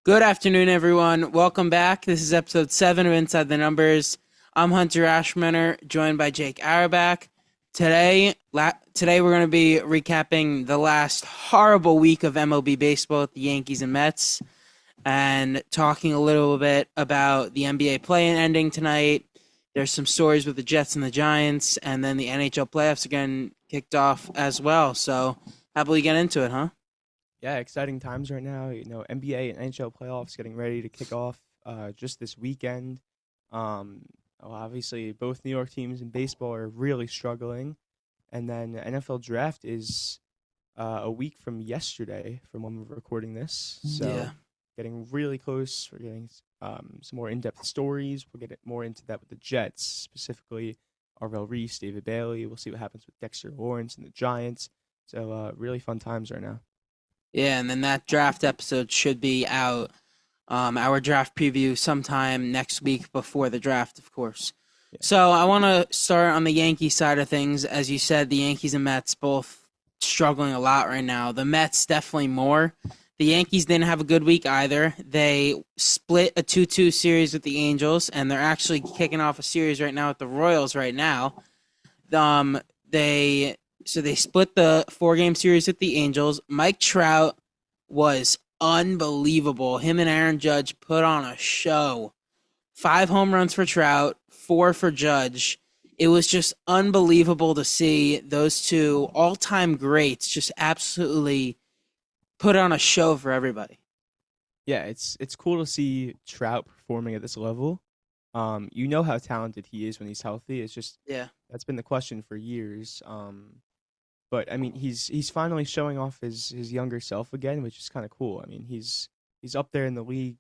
Good afternoon, everyone. Welcome back. This is episode 7 of Inside the Numbers. I'm Hunter Aschenbrenner, joined by Jake Auerbach. Today we're going to be recapping the last horrible week of MLB baseball at the Yankees and Mets and talking a little bit about the NBA play-in ending tonight. There's some stories with the Jets and the Giants, and then the NHL playoffs again kicked off as well. So, how about we get into it, huh? Yeah, exciting times right now. NBA and NHL playoffs getting ready to kick off just this weekend. Obviously, both New York teams in baseball are really struggling. And then the NFL draft is a week from yesterday from when we're recording this. So Yeah. getting really close. We're getting some more in-depth stories. We'll get more into that with the Jets, specifically Arvel Reese, David Bailey. We'll see what happens with Dexter Lawrence and the Giants. So really fun times right now. Yeah, and then that draft episode should be out. Our draft preview sometime next week before the draft, of course. Yeah. So I want to start on the Yankee side of things. As you said, the Yankees and Mets both struggling a lot right now. The Mets definitely more. The Yankees didn't have a good week either. They split a 2-2 series with the Angels, and they're actually kicking off a series right now with the Royals right now. They split the 4-game series with the Angels. Mike Trout was unbelievable. Him and Aaron Judge put on a show. 5 home runs for Trout, 4 for Judge. It was just unbelievable to see those two all-time greats just absolutely put on a show for everybody. Yeah, it's cool to see Trout performing at this level. You know how talented he is when he's healthy. It's just that's been the question for years. But I mean, he's finally showing off his younger self again, which is kind of cool. I mean, he's up there in the league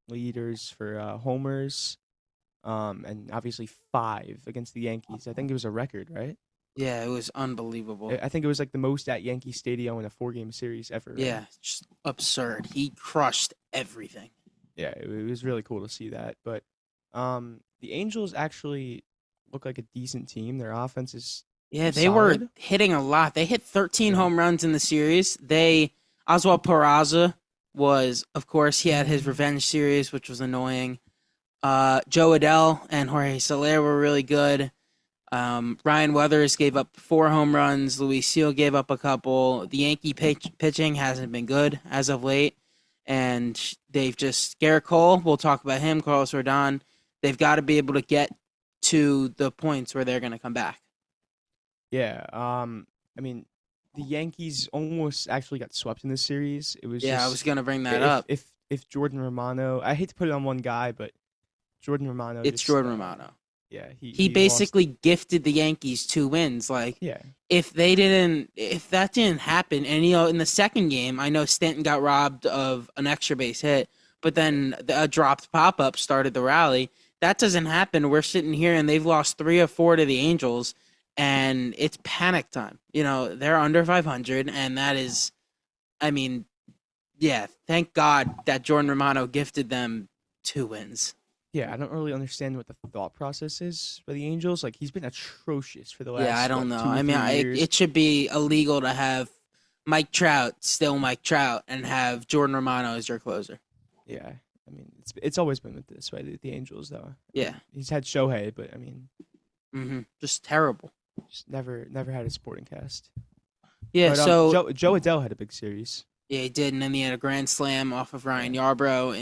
leaders for homers, and obviously 5 against the Yankees. I think it was a record, right? Yeah, it was unbelievable. I think it was like the most at Yankee Stadium in a 4-game series ever. Right? Yeah, just absurd. He crushed everything. Yeah, it was really cool to see that. But the Angels actually look like a decent team. Their offense is They were solid. hitting a lot. They hit 13 Yeah. home runs in the series. Oswald Peraza was, of course, he had his revenge series, which was annoying. Joe Adell and Jorge Soler were really good. Ryan Weathers gave up 4 home runs. Luis Seal gave up a couple. The Yankee pitching hasn't been good as of late. And they've just, Garrett Cole, we'll talk about him, Carlos Rodon. They've got to be able to get to the points where they're going to come back. Yeah. I mean, the Yankees almost actually got swept in this series. It was I was going to bring that if, up. If Jordan Romano, I hate to put it on one guy, but Jordan Romano. It's Jordan Romano. Yeah, he basically gifted the Yankees 2 wins. Like, yeah, if that didn't happen, and in the second game, I know Stanton got robbed of an extra base hit, but then a dropped pop up started the rally. That doesn't happen. We're sitting here and they've lost 3 or 4 to the Angels, and it's panic time. They're under 500, and that is, I mean, yeah. Thank God that Jordan Romano gifted them 2 wins. Yeah, I don't really understand what the thought process is for the Angels. Like, he's been atrocious for the last. Yeah, I don't know. 2 or 3 years. It should be illegal to have Mike Trout still Mike Trout and have Jordan Romano as your closer. Yeah, I mean, it's always been with this, right? The Angels, though. Yeah, He's had Shohei, but I mean, just terrible. just never had a supporting cast. Yeah, But, so Joe Adell had a big series. yeah, he did, and then he had a grand slam off of Ryan Yarbrough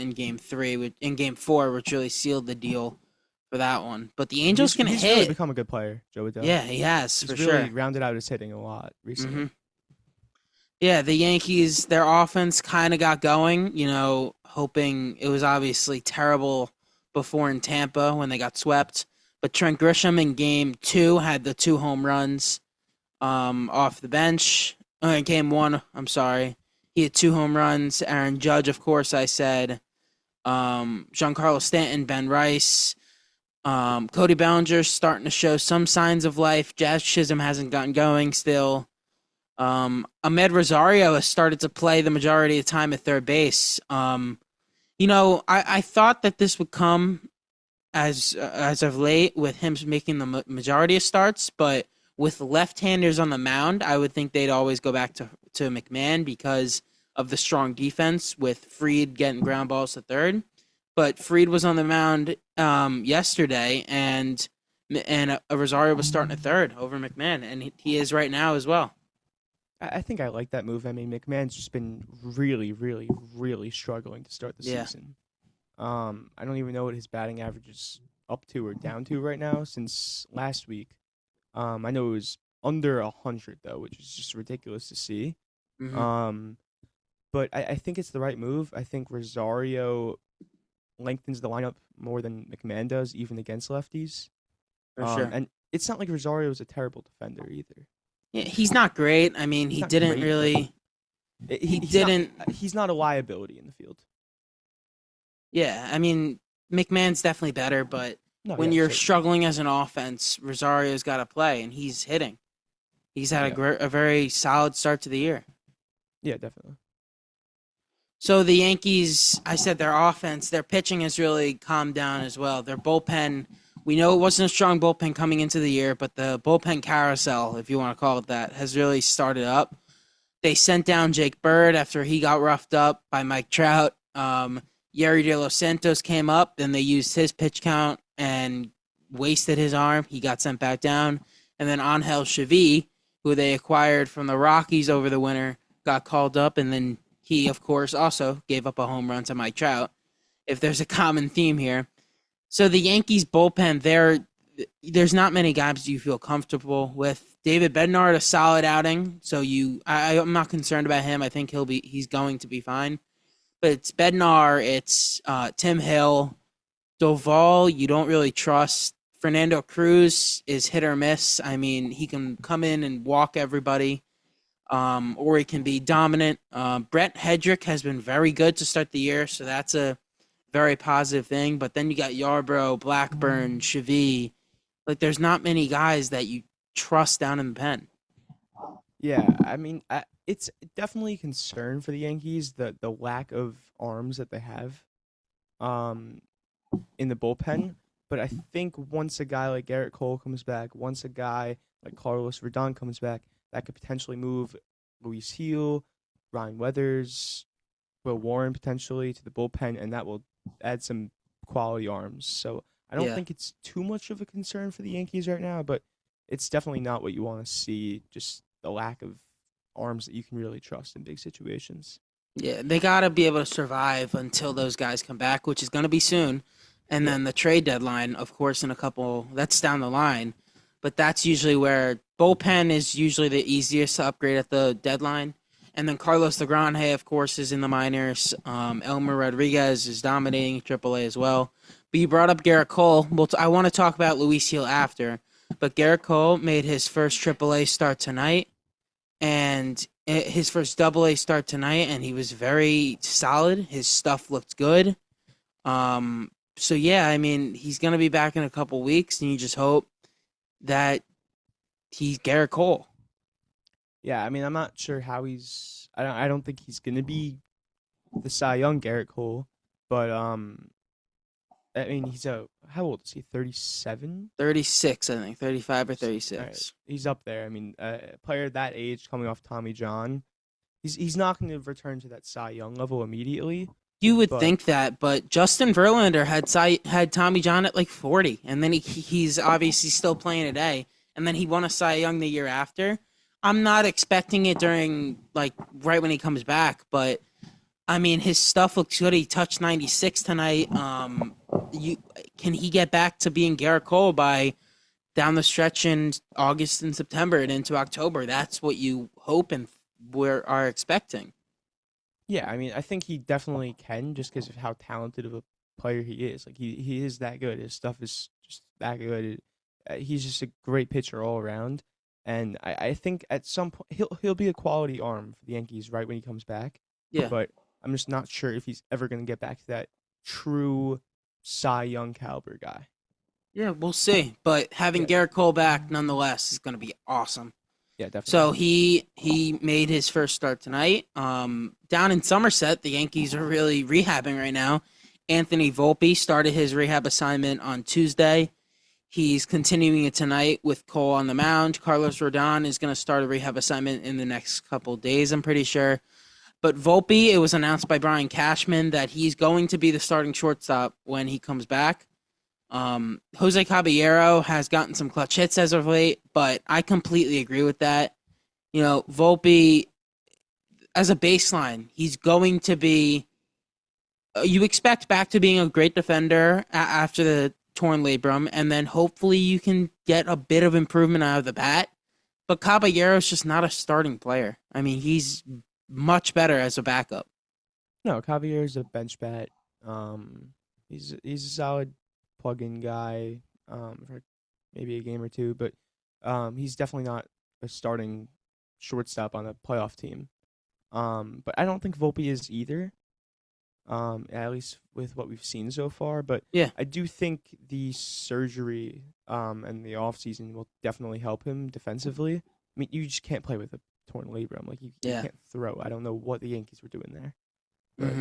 in Game 4, which really sealed the deal for that one. But the Angels can he's hit. really become a good player, Joe Adell. Yeah, he has He's for really sure. rounded out his hitting a lot recently. Yeah, the Yankees, their offense kind of got going, hoping it was obviously terrible before in Tampa when they got swept. But Trent Grisham in Game 2 had the 2 home runs off the bench. In Game 1, I'm sorry. He had 2 home runs. Aaron Judge, of course, I said. Giancarlo Stanton, Ben Rice. Cody Bellinger's starting to show some signs of life. Jazz Chisholm hasn't gotten going still. Ahmed Rosario has started to play the majority of the time at third base. I thought that this would come as of late with him making the majority of starts, but with left-handers on the mound, I would think they'd always go back to McMahon because of the strong defense with Fried getting ground balls to third. But Fried was on the mound yesterday, and Rosario was starting at third over McMahon, and he is right now as well. I think I like that move. I mean, McMahon's just been really, really, really struggling to start the Yeah, season. I don't even know what his batting average is up to or down to right now since last week. I know it was under 100 though, which is just ridiculous to see. hmm Um, but I think it's the right move. I think Rosario lengthens the lineup more than McMahon does, even against lefties. for sure. And it's not like Rosario is a terrible defender either. Yeah, he's not great. I mean, He's he not didn't great, but really. He he's not didn't. he's not a liability in the field. Yeah, I mean, McMahon's definitely better, but No, when yeah, you're certainly. struggling as an offense, Rosario's got to play, and he's hitting. He's had Yeah, a very solid start to the year. yeah, definitely. So the Yankees, I said their offense, their pitching has really calmed down as well. Their bullpen, we know it wasn't a strong bullpen coming into the year, but the bullpen carousel, if you want to call it that, has really started up. They sent down Jake Bird after he got roughed up by Mike Trout. Yeri De Los Santos came up, then they used his pitch count and wasted his arm. He got sent back down. And then Angel Chavi, who they acquired from the Rockies over the winter, got called up. And then he, of course, also gave up a home run to Mike Trout. If there's a common theme here. So the Yankees bullpen, there's not many guys you feel comfortable with. David Bednar, a solid outing. So I'm not concerned about him. I think he's going to be fine. But it's Bednar, it's Tim Hill, Doval. You don't really trust. Fernando Cruz is hit or miss. I mean, he can come in and walk everybody, or he can be dominant. Brett Hedrick has been very good to start the year, so that's a very positive thing. But then you got Yarbrough, Blackburn, Chevy. Like, there's not many guys that you trust down in the pen. Yeah, I mean, it's definitely a concern for the Yankees the lack of arms that they have, um, in the bullpen. But I think once a guy like Garrett Cole comes back, once a guy like Carlos Rodon comes back, that could potentially move Luis Heel, Ryan Weathers, Will Warren potentially to the bullpen, and that will add some quality arms. So I don't Yeah. think it's too much of a concern for the Yankees right now, but it's definitely not what you want to see. Just the lack of arms that you can really trust in big situations. Yeah, they got to be able to survive until those guys come back, which is going to be soon. And Yeah, then the trade deadline, of course, in a couple, that's down the line. But that's usually where bullpen is usually the easiest to upgrade at the deadline. And then Carlos Legrand, of course, is in the minors. Elmer Rodriguez is dominating AAA as well. But you brought up Garrett Cole. Well, I want to talk about Luis Heel after. But Garrett Cole made his first AAA start tonight and his first double A start tonight, and he was very solid. His stuff looked good. So yeah, I mean, he's gonna be back in a couple weeks, and you just hope that he's Garrett Cole. yeah. I mean, I'm not sure how he's. I don't think he's gonna be the Cy Young Garrett Cole, but I mean, he's a how old is he? 37. 36, I think, 35 or All right, 36. he's up there. I mean, a player that age coming off Tommy John, he's not going to return to that Cy Young level immediately, You would but think that, but Justin Verlander had Tommy John at like 40, and then he's obviously still playing today, and then he won a Cy Young the year after. I'm not expecting it during like right when he comes back, but I mean his stuff looks good. He touched 96 tonight. You can he get back to being Garrett Cole by down the stretch in August and September and into October? That's what you hope and are expecting. yeah, I mean, I think he definitely can just because of how talented of a player he is. Like he is that good. His stuff is just that good. He's just a great pitcher all around, and I think at some point he'll be a quality arm for the Yankees right when he comes back. Yeah. But I'm just not sure if he's ever going to get back to that true Cy Young caliber guy. Yeah, we'll see. But having Yeah, Garrett Cole back nonetheless is going to be awesome. yeah, definitely. So he made his first start tonight. Down in Somerset, the Yankees are really rehabbing right now. Anthony Volpe started his rehab assignment on Tuesday. He's continuing it tonight with Cole on the mound. Carlos Rodon is going to start a rehab assignment in the next couple days, I'm pretty sure. But Volpe, it was announced by Brian Cashman that he's going to be the starting shortstop when he comes back. Jose Caballero has gotten some clutch hits as of late, but I completely agree with that. Volpe, as a baseline, he's going to be. You expect back to being a great defender after the torn labrum, and then hopefully you can get a bit of improvement out of the bat. But Caballero's just not a starting player. I mean, he's much better as a backup. No, Javier's a bench bat. He's a solid plug-in guy for maybe a game or two, but he's definitely not a starting shortstop on a playoff team. But I don't think Volpe is either. At least with what we've seen so far. But Yeah. I do think the surgery and the off season will definitely help him defensively. I mean, you just can't play with a torn labrum. Like you can't throw. I don't know what the Yankees were doing there, but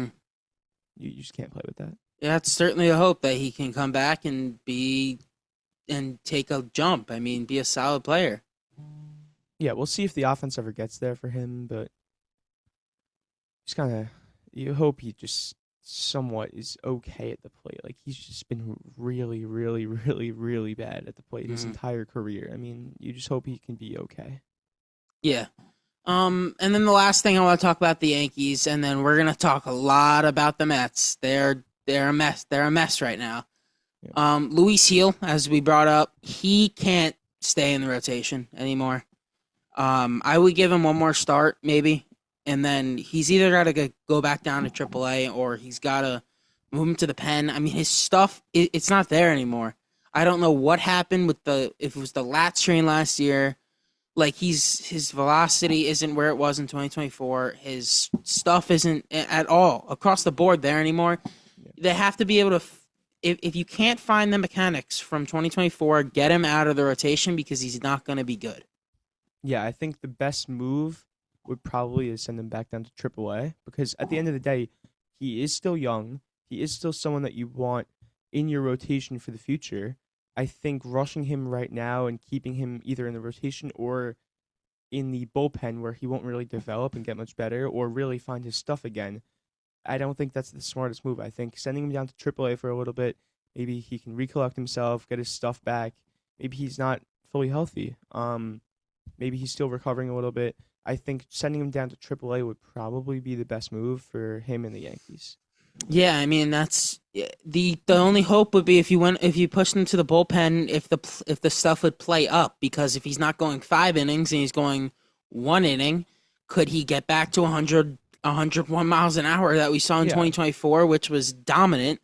you just can't play with that. Yeah, it's certainly a hope that he can come back and take a jump. I mean, be a solid player. Yeah, we'll see if the offense ever gets there for him, but just kind of you hope he just somewhat is okay at the plate. Like he's just been really, really, really, really bad at the plate his entire career. I mean, you just hope he can be okay. Yeah. And then the last thing I want to talk about the Yankees, and then we're gonna talk a lot about the Mets. They're a mess. They're a mess right now. Yeah. Luis Gil, as we brought up, he can't stay in the rotation anymore. I would give him one more start, maybe, and then he's either got to go back down to AAA or he's got to move him to the pen. I mean, his stuff, it's not there anymore. I don't know what happened if it was the lat strain last year. Like his velocity isn't where it was in 2024. His stuff isn't at all across the board there anymore. Yeah. They have to be able to, if you can't find the mechanics from 2024, get him out of the rotation because he's not going to be good. Yeah, I think the best move would probably is send him back down to AAA because at the end of the day, he is still young. He is still someone that you want in your rotation for the future. I think rushing him right now and keeping him either in the rotation or in the bullpen where he won't really develop and get much better or really find his stuff again, I don't think that's the smartest move. I think sending him down to AAA for a little bit, maybe he can recollect himself, get his stuff back. Maybe he's not fully healthy. Maybe he's still recovering a little bit. I think sending him down to AAA would probably be the best move for him and the Yankees. Yeah, I mean that's the only hope would be if you push him to the bullpen if the stuff would play up, because if he's not going 5 innings and he's going 1 inning, could he get back to 101 miles an hour that we saw in 2024, which was dominant?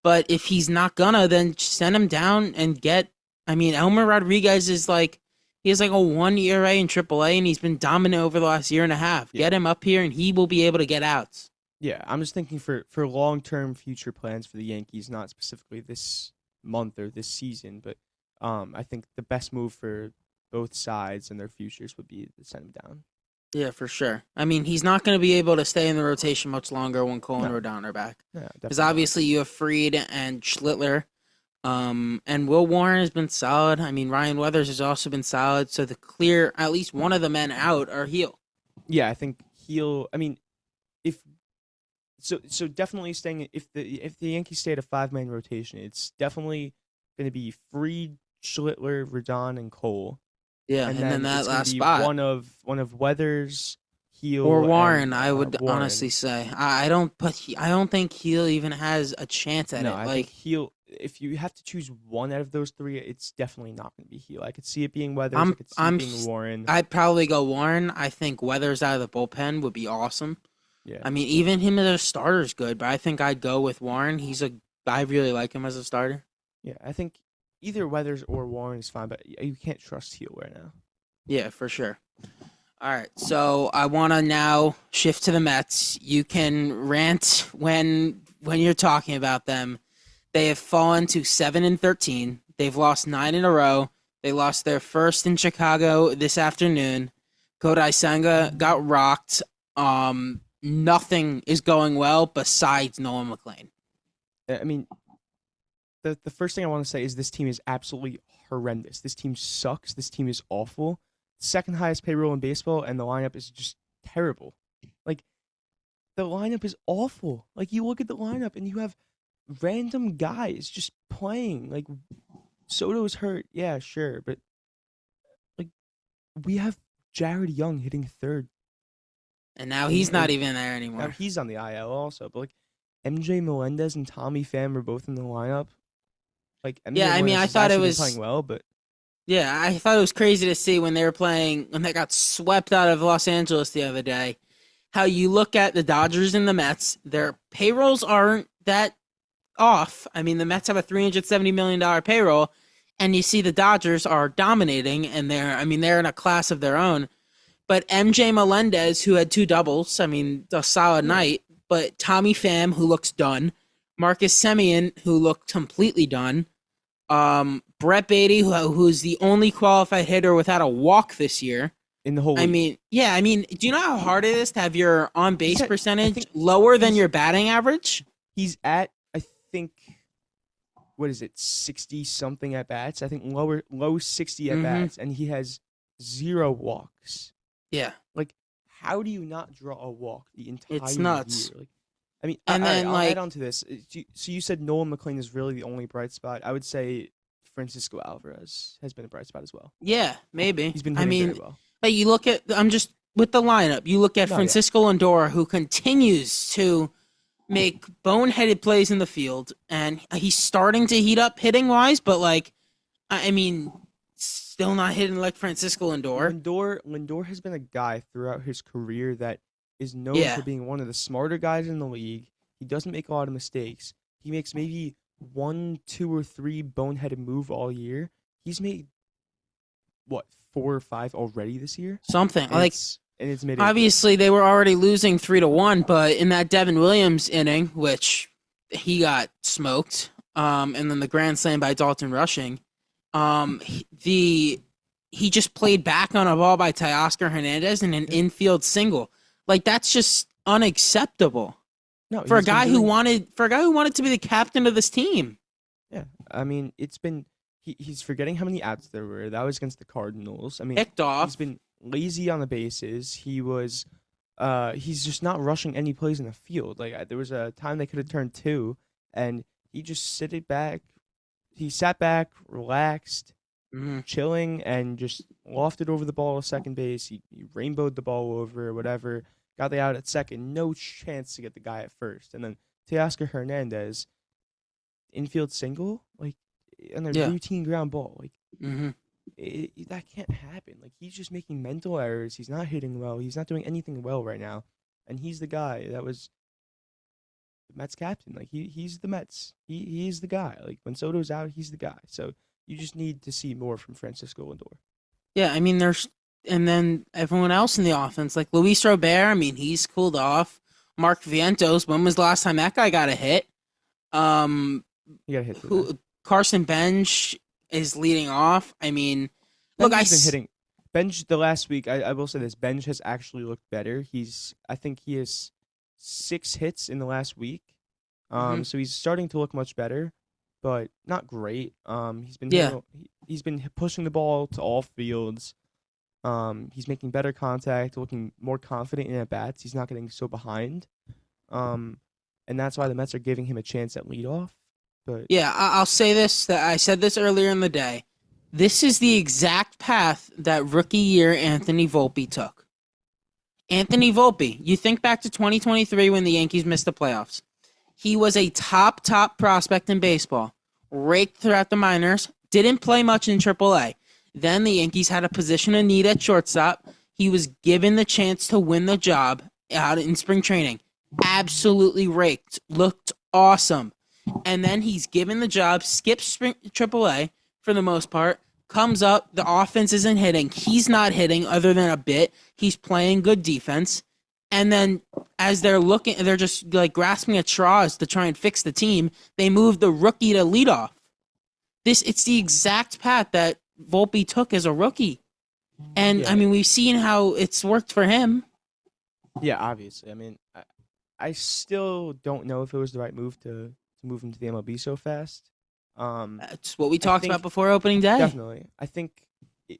But if he's not gonna, then send him down and get. I mean, Elmer Rodriguez is like. He has like a 1 ERA in AAA, and he's been dominant over the last year and a half. Yeah. Get him up here, and he will be able to get outs. Yeah, I'm just thinking for long-term future plans for the Yankees, not specifically this month or this season, but I think the best move for both sides and their futures would be to send him down. Yeah, for sure. I mean, he's not going to be able to stay in the rotation much longer when Cole and Rodon are back. Because obviously you have Fried and Schlittler. And Will Warren has been solid. I mean, Ryan Weathers has also been solid. So the clear, at least one of the men out are Gil. Yeah, I think Gil. I mean, so definitely staying. If the Yankees stay at a 5-man rotation, it's definitely going to be Fried, Schlittler, Rodon, and Cole. Yeah, and then that last spot, one of Weathers, Gil, or Warren. I would honestly say I don't think Gil even has a chance at it. I think Gil. If you have to choose one out of those three, it's definitely not going to be Gil. I could see it being Weathers. I could see it being Warren. I'd probably go Warren. I think Weathers out of the bullpen would be awesome. Yeah. I mean, even him as a starter is good, but I think I'd go with Warren. I really like him as a starter. Yeah, I think either Weathers or Warren is fine, but you can't trust Gil right now. Yeah, for sure. All right, so I want to now shift to the Mets. You can rant when you're talking about them. They have fallen to 7-13. They've lost 9 in a row. They lost their first in Chicago this afternoon. Kodai Senga got rocked. Nothing is going well besides Nolan McLean. I mean, the first thing I want to say is this team is absolutely horrendous. This team sucks. This team is awful. Second highest payroll in baseball, and the lineup is just terrible. Like, the lineup is awful. Like you look at the lineup and you have random guys just playing. Like Soto's hurt, yeah, sure, but like we have Jared Young hitting third, And now he's not and even there now anymore. he's on the IL also. But like MJ Melendez and Tommy Pham are both in the lineup. Like MJ Yeah, I mean, Melendez I has thought it actually been playing was well, but yeah, I thought it was crazy to see when they were playing when they got swept out of Los Angeles the other day. How you look at the Dodgers and the Mets, their payrolls aren't that off. I mean, the Mets have a $370 million payroll, and you see the Dodgers are dominating, and they're in a class of their own. But MJ Melendez, who had two doubles, I mean, a solid yeah, night. But Tommy Pham, who looks done, Marcus Semien, who looked completely done, Brett Beatty, who's the only qualified hitter without a walk this year. in the whole I league. mean, yeah, I mean, do you know how hard it is to have your on He's base at I percentage think lower than he's your batting average? he's at I think what is it, 60 something at bats? I think low 60 at Mm-hmm. bats, and he has zero walks. Yeah, Like, how do you not draw a walk the it's entire year? nuts. Like, I mean, And all right, then I'll add like, on to this. So you said Nolan McLean is really the only bright spot. I would say Francisco Alvarez has been a bright spot as well. yeah, maybe. He's been I hitting very mean, well. like you look at, I'm just with the lineup. You look at No, yeah, Francisco Lindor, who continues to make boneheaded plays in the field, and he's starting to heat up hitting wise, but like, I mean, still not hitting like Francisco Lindor. Lindor has been a guy throughout his career that is known Yeah. for being one of the smarter guys in the league. He doesn't make a lot of mistakes. He makes maybe one, two, or three boneheaded move all year. He's made what, four or five already this year, Something and like it's mid-April. obviously they were already losing 3-1, but in that Devin Williams inning, which he got smoked, and then the grand slam by Dalton Rushing, he just played back on a ball by Teoscar Hernandez and an Yeah. infield single. Like that's just unacceptable No, for a he's been guy who doing. wanted to be the captain of this team. Yeah, I mean, it's been he's forgetting how many outs there were. That was against the Cardinals. I mean, Picked he's off. been lazy on the bases. He's just not rushing any plays in the field. Like there was a time they could have turned two, and he just sit it back. He sat back, relaxed, Mm-hmm. chilling, and just lofted over the ball to second base. He rainbowed the ball over or whatever. Got the out at second. No chance to get the guy at first. And then Teoscar Hernandez, infield single, like on a Yeah. routine ground ball. Like Mm-hmm. that can't happen. Like he's just making mental errors. He's not hitting well. He's not doing anything well right now. And he's the guy that was the Mets captain. Like he's the Mets. He's the guy. Like when Soto's out, he's the guy. So you just need to see more from Francisco Lindor. Yeah, I mean, and then everyone else in the offense, like Luis Robert, I mean, he's cooled off. Mark Vientos, when was the last time that guy got a hit? Um, He got a hit today. Carson Bench is leading off. I mean, look, Benj has been hitting. Benj the last week. I will say this. Benj has actually looked better. I think he has 6 hits in the last week. Mhm. So he's starting to look much better, but not great. Yeah, He's been pushing the ball to all fields. He's making better contact, looking more confident in at bats. He's not getting so behind. And that's why the Mets are giving him a chance at leadoff. But yeah, I'll say this, that I said this earlier in the day. This is the exact path that rookie year Anthony Volpe took. Anthony Volpe, you think back to 2023 when the Yankees missed the playoffs. He was a top prospect in baseball, raked throughout the minors, didn't play much in AAA. Then the Yankees had a position of need at shortstop. He was given the chance to win the job out in spring training. Absolutely raked. Looked awesome. And then he's given the job, skips spring AAA for the most part, comes up, the offense isn't hitting. He's not hitting other than a bit. He's playing good defense. And then as they're just like grasping at straws to try and fix the team, they move the rookie to leadoff. It's the exact path that Volpe took as a rookie. And I yeah, mean, we've seen how it's worked for him. yeah, obviously. I mean, I still don't know if it was the right move to move him to the MLB so fast. That's what we I talked think about before opening day. definitely. I think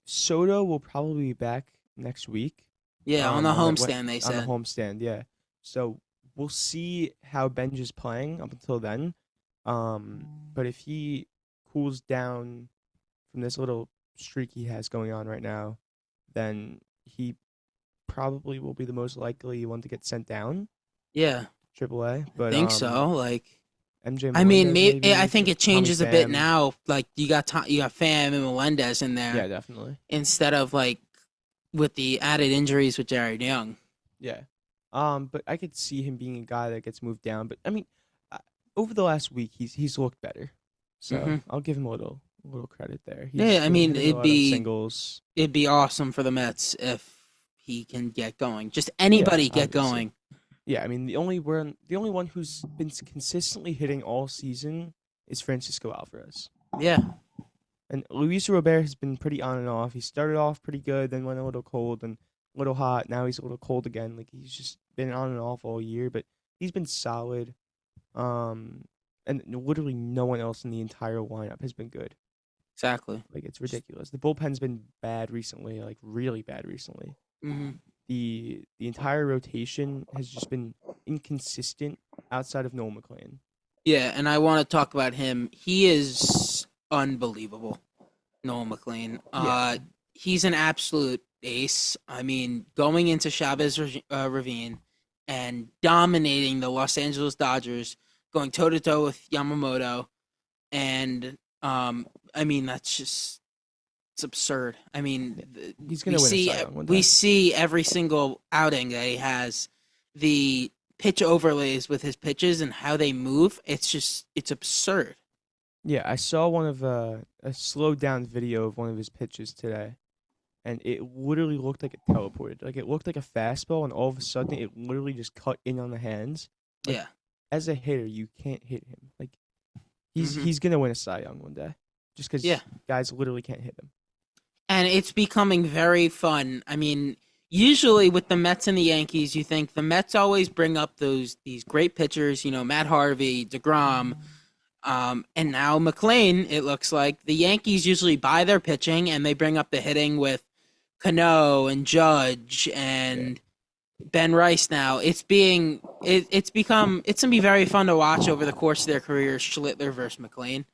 Soto will probably be back next week. Yeah, on the When homestand, they on the said. homestand, yeah. So we'll see how Benj is playing up until then. But if he cools down from this little streak he has going on right now, then he probably will be the most likely one to get sent down, Yeah, AAA. I But think so. Like, MJ I mean, Melendez I maybe, think it Tommy changes a bit Pham. now. Like, you got Pham and Melendez in there Yeah, definitely. instead of like with the added injuries with Jared Young. Yeah. But I could see him being a guy that gets moved down. But I mean, uh, over the last week, he's looked better, so Hmm. I'll give him a little credit there. He's Yeah, I been mean, hitting a lot of singles. it'd be awesome for the Mets if he can get going. Just Yeah, anybody get obviously. going. Yeah, I mean the only one who's been consistently hitting all season is Francisco Alvarez. Yeah, And Luis Robert has been pretty on and off. He started off pretty good, then went a little cold and a little hot. Now he's a little cold again. Like he's just been on and off all year, but he's been solid. Um, and literally no one else in the entire lineup has been good. exactly. Like it's ridiculous. The bullpen's been bad recently, like really bad recently. Hmm. The entire rotation has just been inconsistent outside of Noel McLean. Yeah, and I want to talk about him. He is unbelievable, Noel McLean. Yeah, He's an absolute ace. I mean, going into Chavez Ravine and dominating the Los Angeles Dodgers, going toe to toe with Yamamoto, and I mean that's just it's absurd. I mean, he's gonna win a Cy Young one we day. see every single outing that he has the pitch overlays with his pitches and how they move. It's absurd. Yeah, I saw one of a slowed down video of one of his pitches today, and it literally looked like it teleported. Like it looked like a fastball, and all of a sudden it literally just cut in on the hands. Like Yeah. as a hitter, you can't hit him. Like Hmm. he's gonna win a Cy Young one day, just Yeah. because guys literally can't hit him. And it's becoming very fun. I mean, usually with the Mets and the Yankees, you think the Mets always bring up these great pitchers, Matt Harvey, DeGrom, and now McLean, it looks like. The Yankees usually buy their pitching and they bring up the hitting with Cano and Judge Yeah, and Ben Rice now. It's gonna be very fun to watch over the course of their careers, Schlittler versus McLean.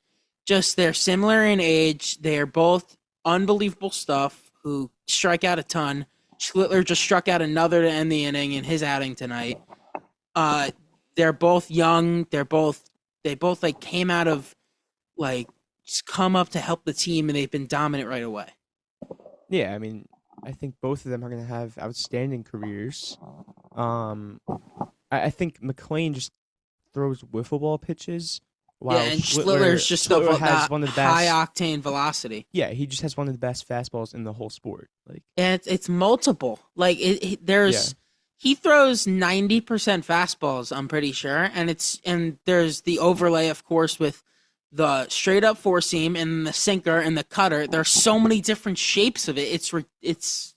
Just they're similar in age. They're both unbelievable stuff who strike out a ton. Schlittler just struck out another to end the inning in his outing tonight. Uh, they're both young. They both like came out of like just come up to help the team and they've been dominant right away. yeah. I mean, I think both of them are gonna have outstanding careers. Um, I think McLean just throws wiffle ball pitches, Yeah, while and Schlittler's just Schlittler has the one of the high best. octane velocity. Yeah, he just has one of the best fastballs in the whole sport. Like, And it's multiple. Like yeah, there's he throws 90% fastballs, I'm pretty sure, and there's the overlay of course with the straight up four seam and the sinker and the cutter. There's so many different shapes of it. It's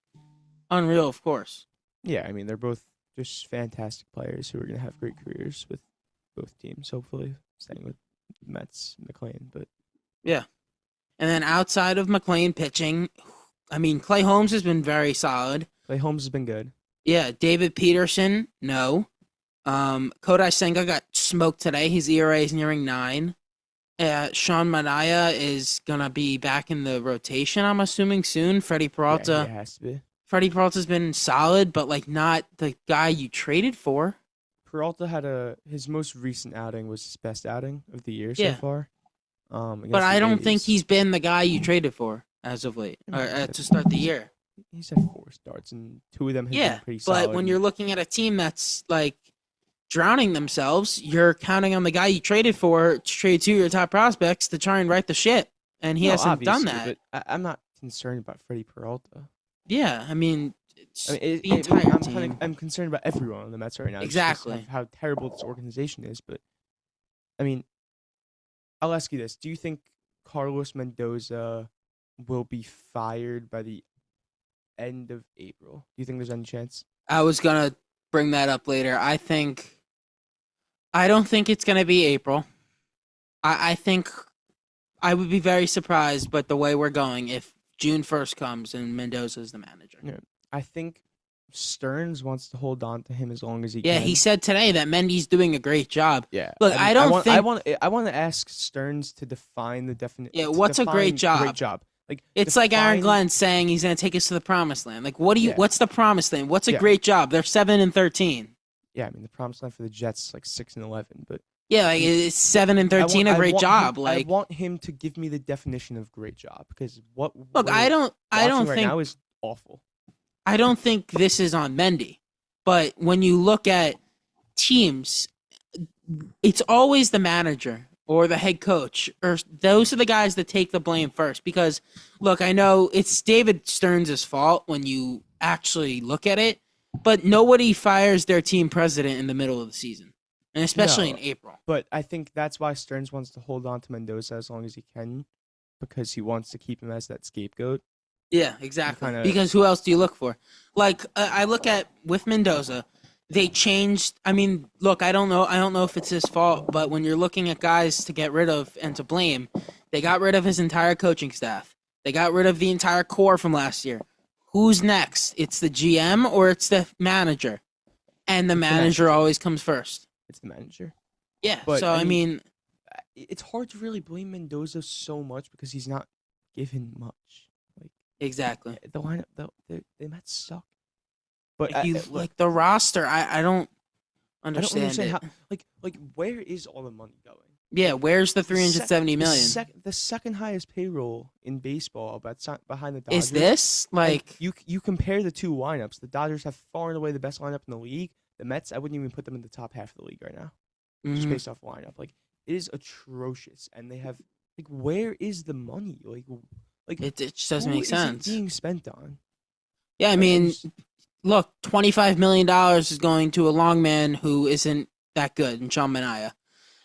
unreal, of course. yeah. I mean, they're both just fantastic players who are gonna have great careers with both teams. Hopefully, staying with Mets, McLean. But Yeah. And then outside of McLean pitching, I mean Clay Holmes has been very solid. Clay Holmes has been good. Yeah, David Peterson, no. Kodai Senga got smoked today. His ERA is nearing 9. Sean Manaya is gonna be back in the rotation, I'm assuming soon. Yeah, he has to be. Freddie Peralta's been solid, but like not the guy you traded for. Peralta had his most recent outing was his best outing of the year so Yeah, far. but Against I the don't think A's. he's been the guy you traded for as of late, I or mean, to start the year. he's had 4 starts, and 2 of them have been Yeah, pretty but solid. when you're looking at a team that's like drowning themselves, you're counting on the guy you traded for to trade 2 of your top prospects to try and right the shit, and he No, hasn't done obviously, that. but I'm not concerned about Freddie Peralta. Yeah, I mean, I it's mean, the entire team. I'm concerned about everyone on the Mets right now, just because Exactly. of how terrible this organization is. But I mean, I'll ask you this: do you think Carlos Mendoza will be fired by the end of April? Do you think there's any chance? I was gonna bring that up later. I don't think it's gonna be April. I think I would be very surprised, but the way we're going, if June 1st comes and Mendoza's the manager. Yeah, I think Stearns wants to hold on to him as long as he Yeah, he can. said today that Mendy's doing a great job. Yeah, Look, I mean, I don't think. I want to ask Stearns to define Yeah, to what's a great define great job? job. Like It's like Aaron define, Glenn saying he's going to take us to the promised land. Like, what do you? yeah, What's the promised land? What's a yeah, great job? They're 7-13. yeah. I mean, the promised land for the Jets is like 6-11, but Yeah, like he, is 7-13 a great job? I Like, want him to give me the definition of great job because what look, we're I watching don't right think, now is awful. I don't think this is on Mendy. But when you look at teams, it's always the manager or the head coach, or those are the guys that take the blame first. Because, look, I know it's David Stearns' fault when you actually look at it, but nobody fires their team president in the middle of the season, and especially in No, April. but I think that's why Stearns wants to hold on to Mendoza as long as he can because he wants to keep him as that scapegoat. Yeah, And exactly. kind of Because who else do you look for? Like I look at with Mendoza, they changed. I mean, look, I don't know. I don't know if it's his fault, but when you're looking at guys to get rid of and to blame, they got rid of his entire coaching staff. They got rid of the entire core from last year. Who's next? It's the GM or it's the manager, and the it's the manager manager. always comes first. It's the manager. Yeah. But So I I mean, mean, it's hard to really blame Mendoza so much because he's not given much. Like exactly. the lineup, the Mets suck. But Like you look, like the roster. I don't I don't understand understand it. how. Like where is all the money going? Yeah, where's the 370 million? The second highest payroll in baseball, but behind the Is Dodgers. this And like you compare the two lineups. The Dodgers have far and away the best lineup in the league. The Mets, I wouldn't even put them in the top half of the league right now, just mhm. based off lineup. Like it is atrocious, and they have like where is the money? Like It just doesn't who make is it sense. being spent on? Yeah, I I mean, just look, $25 million is going to a long man who isn't that good, in Sean Manaea.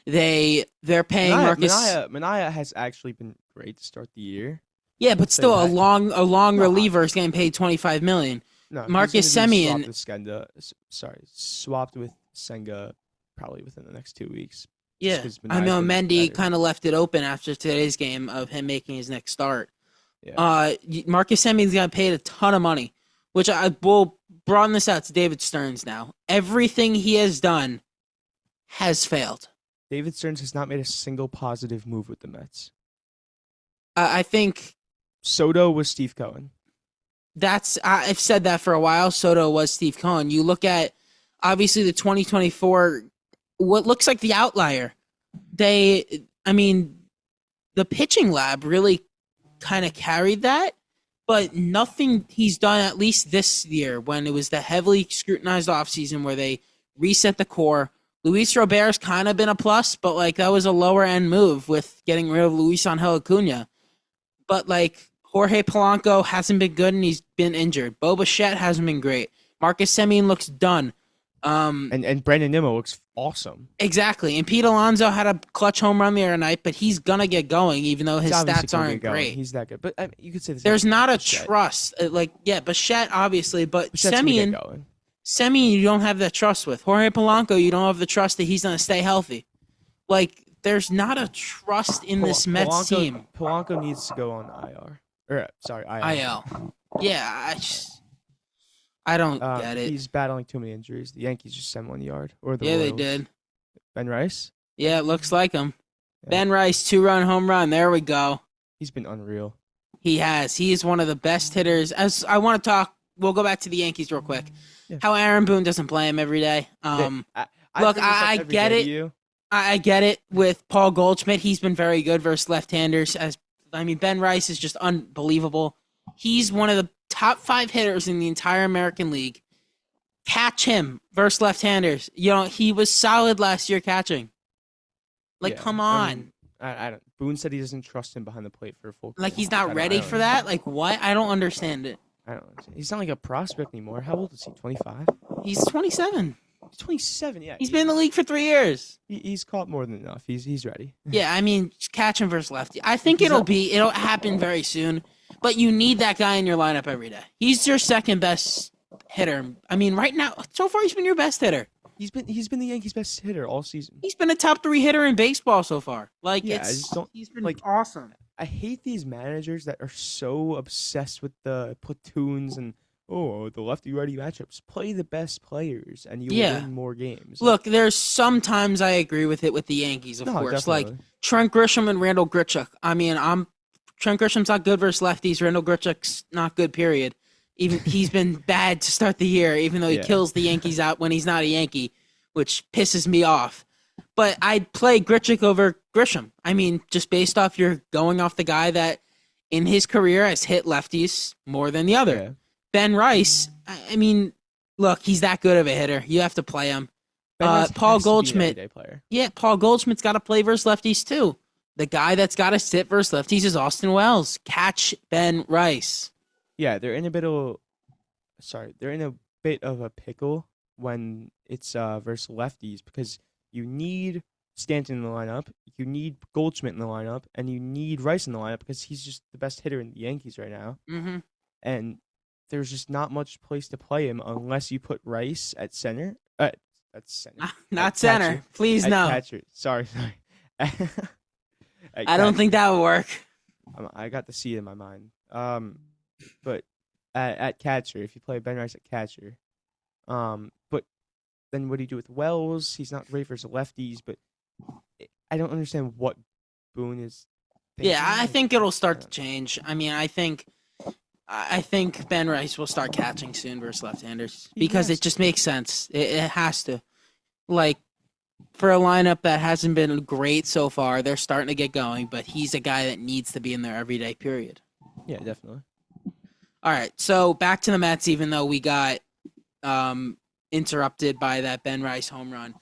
They're paying Marcus. Mania has actually been great to start the year. Yeah, but So still, a long no, reliever is getting paid 25 million. no, he's going Marcus to be Semien. swapped with Senga probably within the next 2 weeks. Just Yeah, because I Mania's know been Mendy better. kind of left it open after today's game of him making his next start. Yeah. Marcus Semien's got paid a ton of money, which I will broaden this out to David Stearns now. Everything he has done has failed. David Stearns has not made a single positive move with the Mets. I think Soto was Steve Cohen. I've said that for a while. Soto was Steve Cohen. You look at obviously the 2024, what looks like the outlier. I mean, the pitching lab really kind of carried that, but nothing he's done at least this year when it was the heavily scrutinized offseason where they reset the core. Luis Robert's kind of been a plus, but like that was a lower end move with getting rid of Luis Angel Acuna. But like Jorge Polanco hasn't been good and he's been injured. Bo Bichette hasn't been great. Marcus Semien looks done. And Brandon Nimmo looks awesome. Exactly. And Pete Alonso had a clutch home run the other night, but he's gonna get going even though his He's obviously stats gonna aren't get going. great. He's that good. But you could say the same There's thing not a about Bichette. trust. Bichette obviously, but Bichette's gonna get Semien, going. You don't have that trust with. Jorge Polanco, you don't have the trust that he's gonna stay healthy. Like there's not a trust in this Mets team. Polanco needs to go on IR. Or sorry, IL. IL. Yeah, I don't get it. He's battling too many injuries. The Yankees just sent 1 yard. Or the Yeah, Royals. they did. Ben Rice? Yeah, it looks like him. Yeah. Ben Rice, 2-run home run. There we go. He's been unreal. He has. He is one of the best hitters. As I want to talk, we'll go back to the Yankees real quick. Yeah. How Aaron Boone doesn't play him every day. Look, I get it. I get it with Paul Goldschmidt. He's been very good versus left-handers. Ben Rice is just unbelievable. He's one of the top 5 hitters in the entire American League. Catch him versus left-handers. He was solid last year catching. Come on. I don't. Boone said he doesn't trust him behind the plate for a full. He's not ready for that. What? I don't understand it. I don't understand. He's not like a prospect anymore. How old is he? 25. He's 27. He's 27. Yeah. He's been in the league for 3 years. He's caught more than enough. He's ready. Yeah, just catch him versus lefty. I think it'll happen very soon. But you need that guy in your lineup every day. He's your second best hitter. Right now, so far he's been your best hitter. He's been the Yankees' best hitter all season. He's been a top 3 hitter in baseball so far. He's been awesome. I hate these managers that are so obsessed with the platoons and oh, the lefty-righty matchups. Play the best players, and you will Yeah. win more games. Like, Look, there's sometimes I agree with it with the Yankees, of no, course. Like definitely. Trent Grisham and Randall Grichuk. I mean, I'm Trent Grisham's not good versus lefties. Randall Grichuk's not good. Period. Even he's been bad to start the year, even though he Yeah. kills the Yankees out when he's not a Yankee, which pisses me off. But I'd play Grichuk over Grisham. I mean, just based off you're going off the guy that in his career has hit lefties more than the other. Yeah. Ben Rice, I mean, look, he's that good of a hitter. You have to play him. Ben Rice Paul has to be an Goldschmidt, everyday player. yeah, Paul Goldschmidt's got to play versus lefties too. The guy that's got to sit versus lefties is Austin Wells. Catch Ben Rice. Yeah, they're in a bit of a pickle when it's versus lefties because you need Stanton in the lineup, you need Goldschmidt in the lineup, and you need Rice in the lineup because he's just the best hitter in the Yankees right now. Mm-hmm. And there's just not much place to play him unless you put Rice at center. At center. Not At center. catcher. Please, At no. catcher. Sorry. At I don't think catcher. that would work. I got the seed in my mind. But at catcher, if you play Ben Rice at catcher, but then what do you do with Wells? He's not great versus lefties, but I don't understand what Boone is thinking. Yeah, I think it'll start to change. I mean, I think Ben Rice will start catching soon versus left-handers because it just makes sense. It has to. Like, for a lineup that hasn't been great so far, they're starting to get going, but he's a guy that needs to be in there every day, period. Yeah, definitely. All right, so back to the Mets, even though we got interrupted by that Ben Rice home run.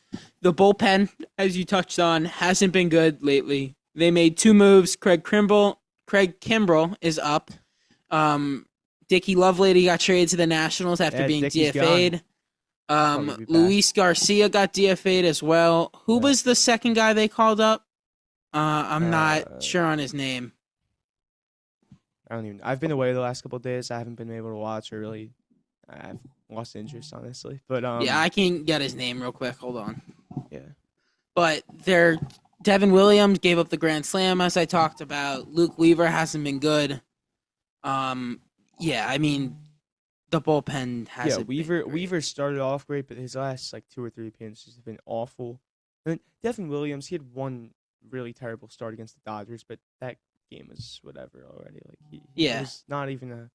The bullpen, as you touched on, hasn't been good lately. They made 2 moves. Craig Kimbrell is up. Dickie Lovelady got traded to the Nationals after being Dickie's DFA'd. Luis Garcia got DFA'd as well. Who was the second guy they called up? I'm not sure on his name. I've been away the last couple of days. I haven't been able to watch or really. I've lost interest, honestly. But yeah, I can get his name real quick. Hold on. Yeah. But Devin Williams gave up the grand slam, as I talked about. Luke Weaver hasn't been good. Yeah, I mean, the bullpen hasn't. Yeah, Weaver started off great, but his last 2 or 3 appearances have been awful. And Devin Williams, he had one really terrible start against the Dodgers, but that game was whatever already. It was not even a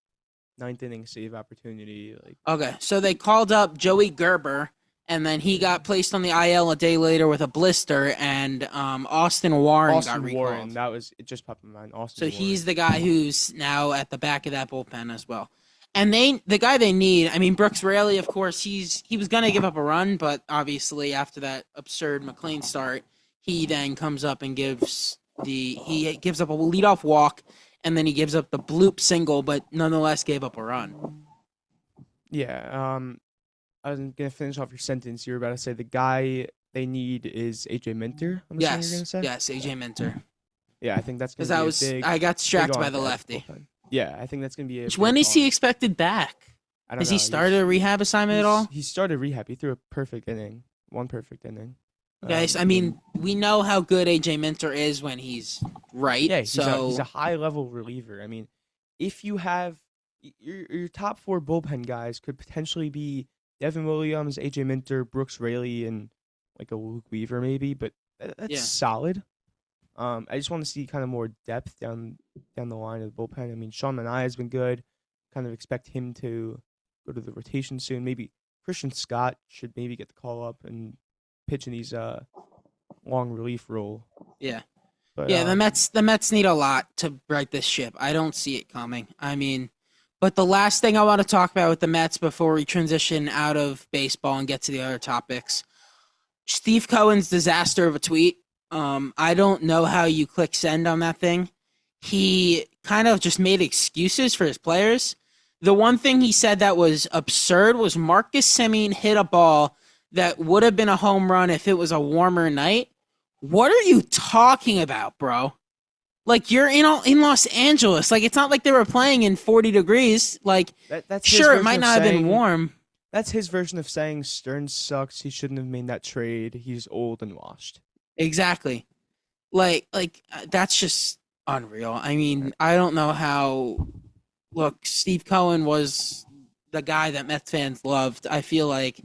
9th inning save opportunity. Okay, so they called up Joey Gerber, and then he got placed on the IL a day later with a blister, and Austin Warren got recalled. It just popped in my mind. So he's the guy who's now at the back of that bullpen as well. And the guy they need, I mean, Brooks Raley, of course, he was going to give up a run, but obviously after that absurd McLean start, he then comes up and gives up a leadoff walk, and then he gives up the bloop single, but nonetheless gave up a run. Yeah, I was going to finish off your sentence. You were about to say the guy they need is AJ Minter. I'm assuming you're going to say? Yes, AJ Minter. Yeah, I think that's going to be I got distracted by the lefty. Yeah, I think that's going to be when is he expected back? I don't know. Has he started a rehab assignment at all? He started rehab. He threw a perfect inning. One perfect inning. Guys, I mean, we know how good AJ Minter is when he's right. Yeah, he's a high-level reliever. I mean, if you have your top 4 bullpen guys could potentially be Devin Williams, AJ Minter, Brooks Raley, and a Luke Weaver maybe, but that's solid. I just want to see kind of more depth down the line of the bullpen. I mean, Sean Manaea has been good. Kind of expect him to go to the rotation soon. Maybe Christian Scott should maybe get the call up and pitch in these long relief role. Yeah. But, the Mets need a lot to right this ship. I don't see it coming. I mean, but the last thing I want to talk about with the Mets before we transition out of baseball and get to the other topics, Steve Cohen's disaster of a tweet. I don't know how you click send on that thing. He kind of just made excuses for his players. The one thing he said that was absurd was Marcus Semien hit a ball that would have been a home run if it was a warmer night. What are you talking about, bro? You're in Los Angeles. It's not like they were playing in 40 degrees. That's sure, it might not have been warm. That's his version of saying Stearns sucks. He shouldn't have made that trade. He's old and washed. Exactly. That's just unreal. I mean, I don't know how. Look, Steve Cohen was the guy that Mets fans loved. I feel like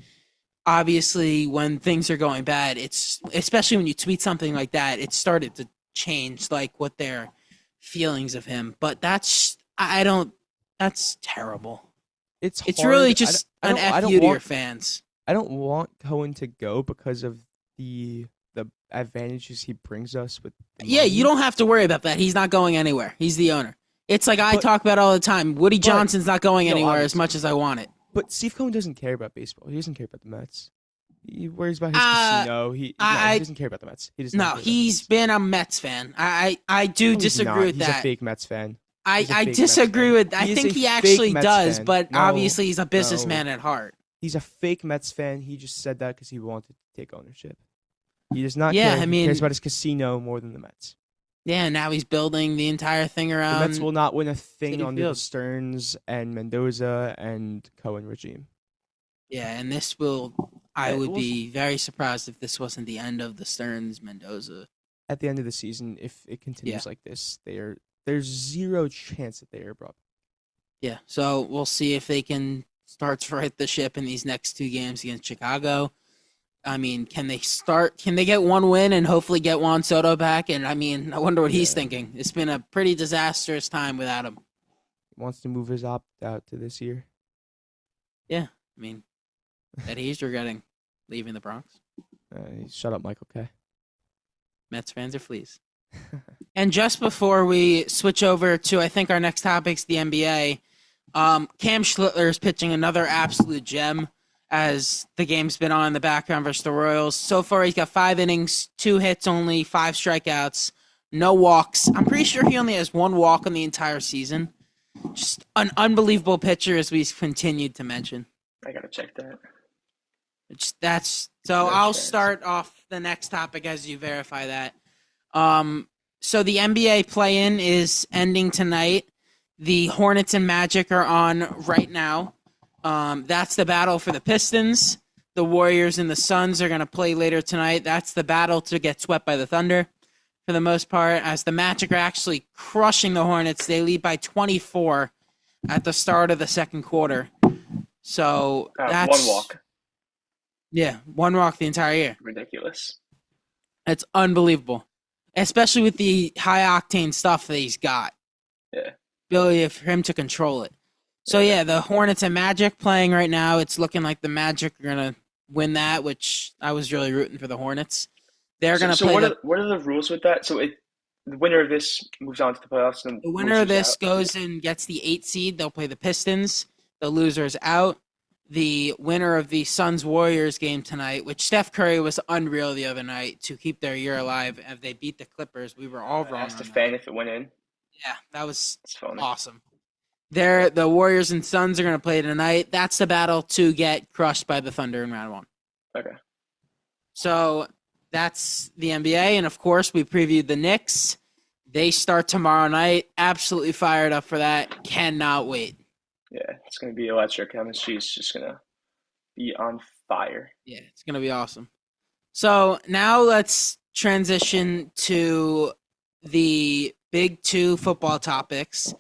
obviously when things are going bad, it's especially when you tweet something like that, it started to change like what their feelings of him. But I don't that's terrible. It's It's really hard. just an fu to your fans. I don't want Cohen to go because of the advantages he brings us with the Yeah, you money. don't have to worry about that. He's not going anywhere. He's the owner. It's like I But talk about all the time. Woody but Johnson's not going no, anywhere as obviously. much as I want it. But Steve Cohen doesn't care about baseball. He doesn't care about the Mets. He worries about his Uh, casino. He I doesn't care about the Mets. He does not no, care about the he's Mets. been a Mets fan. I do No, he's disagree not. with He's a that. fake Mets fan. He's a I fake Mets disagree fan. with. I He is think a he fake actually Mets does, fan. but No, obviously he's a no. businessman at heart. He's a fake Mets fan. He just said that because he wanted to take ownership. He does not Yeah, care. I He cares mean, about his casino more than the Mets. yeah. Now he's building the entire thing The Mets will around not win a thing City under the Field. Stearns and Mendoza and Cohen regime. Yeah, and this will. I would We'll be very surprised if this wasn't the end of the Stearns Mendoza. at the end of the season, if it Yeah, continues like this, there's zero chance that they are brought. yeah. So we'll see if they can start to right the ship in these next two games against Chicago. I mean, can they start? Can they get one win and hopefully get Juan Soto back? And I mean, I wonder what he's Yeah, thinking. It's been a pretty disastrous time without him. he wants to move his opt out to this year. Yeah, I mean, that he's regretting leaving the Bronx. Shut up, Michael K. Mets fans are fleas. And just before we switch over to, I think our next topic's the NBA. Cam Schlittler is pitching another absolute gem as the game's been on in the background versus the Royals. So far, he's got 5 innings, 2 hits only, 5 strikeouts, no walks. I'm pretty sure he only has 1 walk on the entire season. Just an unbelievable pitcher, as we've continued to mention. I gotta check that. So No I'll chance. start off the next topic as you verify that. So the NBA play-in is ending tonight. The Hornets and Magic are on right now. That's the battle for the Pistons. The Warriors and the Suns are going to play later tonight. That's the battle to get swept by the Thunder for the most part, as the Magic are actually crushing the Hornets. They lead by 24 at the start of the second quarter. So that's 1 walk. Yeah, 1 walk the entire year. Ridiculous. It's unbelievable, especially with the high octane stuff that he's got. Yeah. Ability for him to control it. So yeah, the Hornets and Magic playing right now. It's looking like the Magic are gonna win that, which I was really rooting for the Hornets. They're gonna play. What are the rules with that? So the winner of this moves on to the playoffs, and The winner of this out. goes and gets the 8 seed. They'll play the Pistons. The loser's out. The winner of the Suns Warriors game tonight, which Steph Curry was unreal the other night to keep their year alive as they beat the Clippers. We were all wrong. Asked a on fan that. if it went in. Yeah, that was It's funny. awesome. The Warriors and Suns are going to play tonight. That's the battle to get crushed by the Thunder in round one. Okay. So that's the NBA. And of course, we previewed the Knicks. They start tomorrow night. Absolutely fired up for that. Cannot wait. Yeah, it's gonna be electric. She's just gonna be on fire. Yeah, it's going to be awesome. So now let's transition to the big two football topics.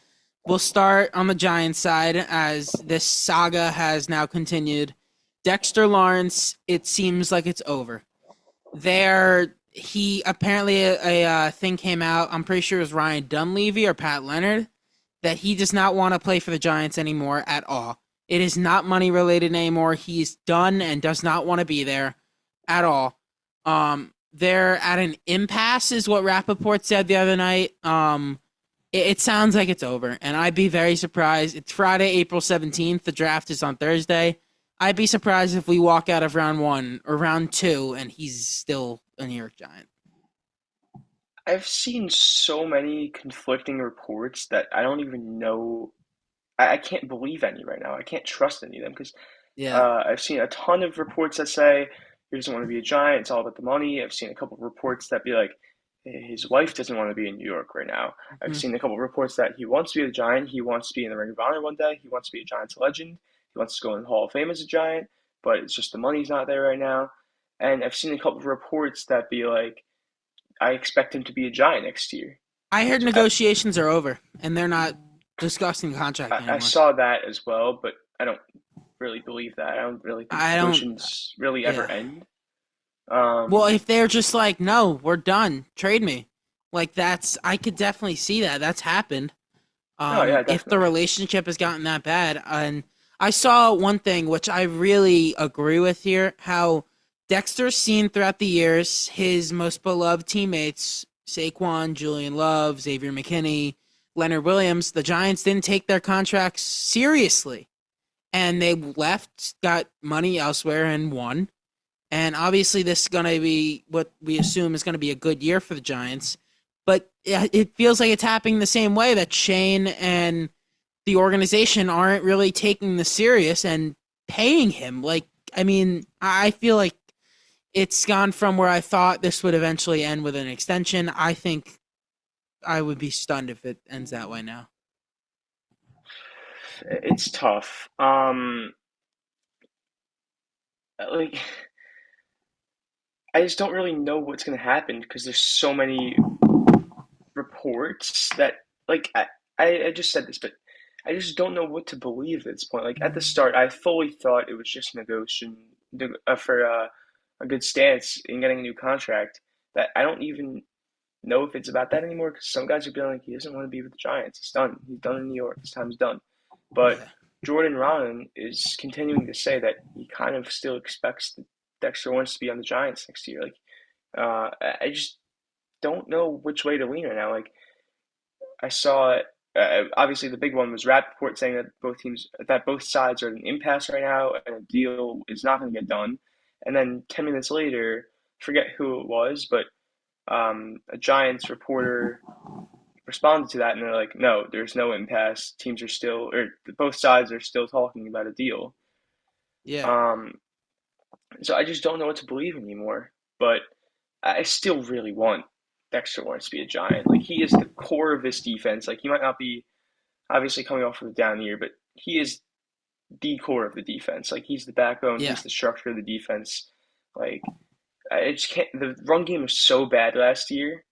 We'll start on the Giants side as this saga has now continued. Dexter Lawrence, it seems like it's over. He apparently a thing came out. I'm pretty sure it was Ryan Dunleavy or Pat Leonard that he does not want to play for the Giants anymore at all. It is not money related anymore. He's done and does not want to be there at all. They're at an impasse, is what Rappaport said the other night. It sounds like it's over, and I'd be very surprised. It's Friday, April 17th. The draft is on Thursday. I'd be surprised if we walk out of round one or round two and he's still a New York Giant. I've seen so many conflicting reports that I don't even know. I can't believe any right now. I can't trust any of them because Yeah. I've seen a ton of reports that say he doesn't want to be a Giant. It's all about the money. I've seen a couple of reports that be like his wife doesn't want to be in New York right now. I've seen a couple of reports that he wants to be a Giant. He wants to be in the Ring of Honor one day. He wants to be a Giants legend. He wants to go in the Hall of Fame as a Giant, but it's just the money's not there right now. And I've seen a couple of reports that be like, I expect him to be a Giant next year. I heard So negotiations are over and they're not discussing the contract anymore. I saw that as well, but I don't really believe that. I don't really think I don't. promotions really ever Yeah. end. Well, Um, if they're just like, no, we're done, trade me. Like that's, I could definitely see that. That's happened. oh yeah, If the definitely. relationship has gotten that bad. And I saw one thing which I really agree with here, how Dexter's seen throughout the years his most beloved teammates, Saquon, Julian Love, Xavier McKinney, Leonard Williams, the Giants didn't take their contracts seriously. And they left, got money elsewhere, and won. And obviously, this is going to be what we assume is going to be a good year for the Giants. But it feels like it's happening the same way that Shane and the organization aren't really taking this serious and paying him. Like, I mean, I feel like it's gone from where I thought this would eventually end with an extension. I think I would be stunned if it ends that way now. It's tough. Like I just don't really know what's going to happen because there's so many reports that like I just said this, but I just don't know what to believe at this point. Like at the start, I fully thought it was just negotiation for a good stance in getting a new contract. That I don't even know if it's about that anymore because some guys are being like he doesn't want to be with the Giants. He's done. He's done in New York. His time's done. But Yeah. Jordan Ron is continuing to say that he kind of still expects that Dexter wants to be on the Giants next year. Like I just don't know which way to lean right now. Like I saw, obviously the big one was Rappaport saying that both sides are at an impasse right now, and a deal is not going to get done. And then 10 minutes later, forget who it was, but a Giants reporter responded to that, and they're like, "No, there's no impasse. Teams are still, or both sides are still talking about a deal." Yeah. Um, so I just don't know what to believe anymore. But I still really want Dexter Lawrence to be a Giant. Like he is the core of this defense. Like he might not be obviously coming off of a down year, but he is the core of the defense. Like he's the backbone. Yeah. He's the structure of the defense. Like I just can't. The run game was so bad last year.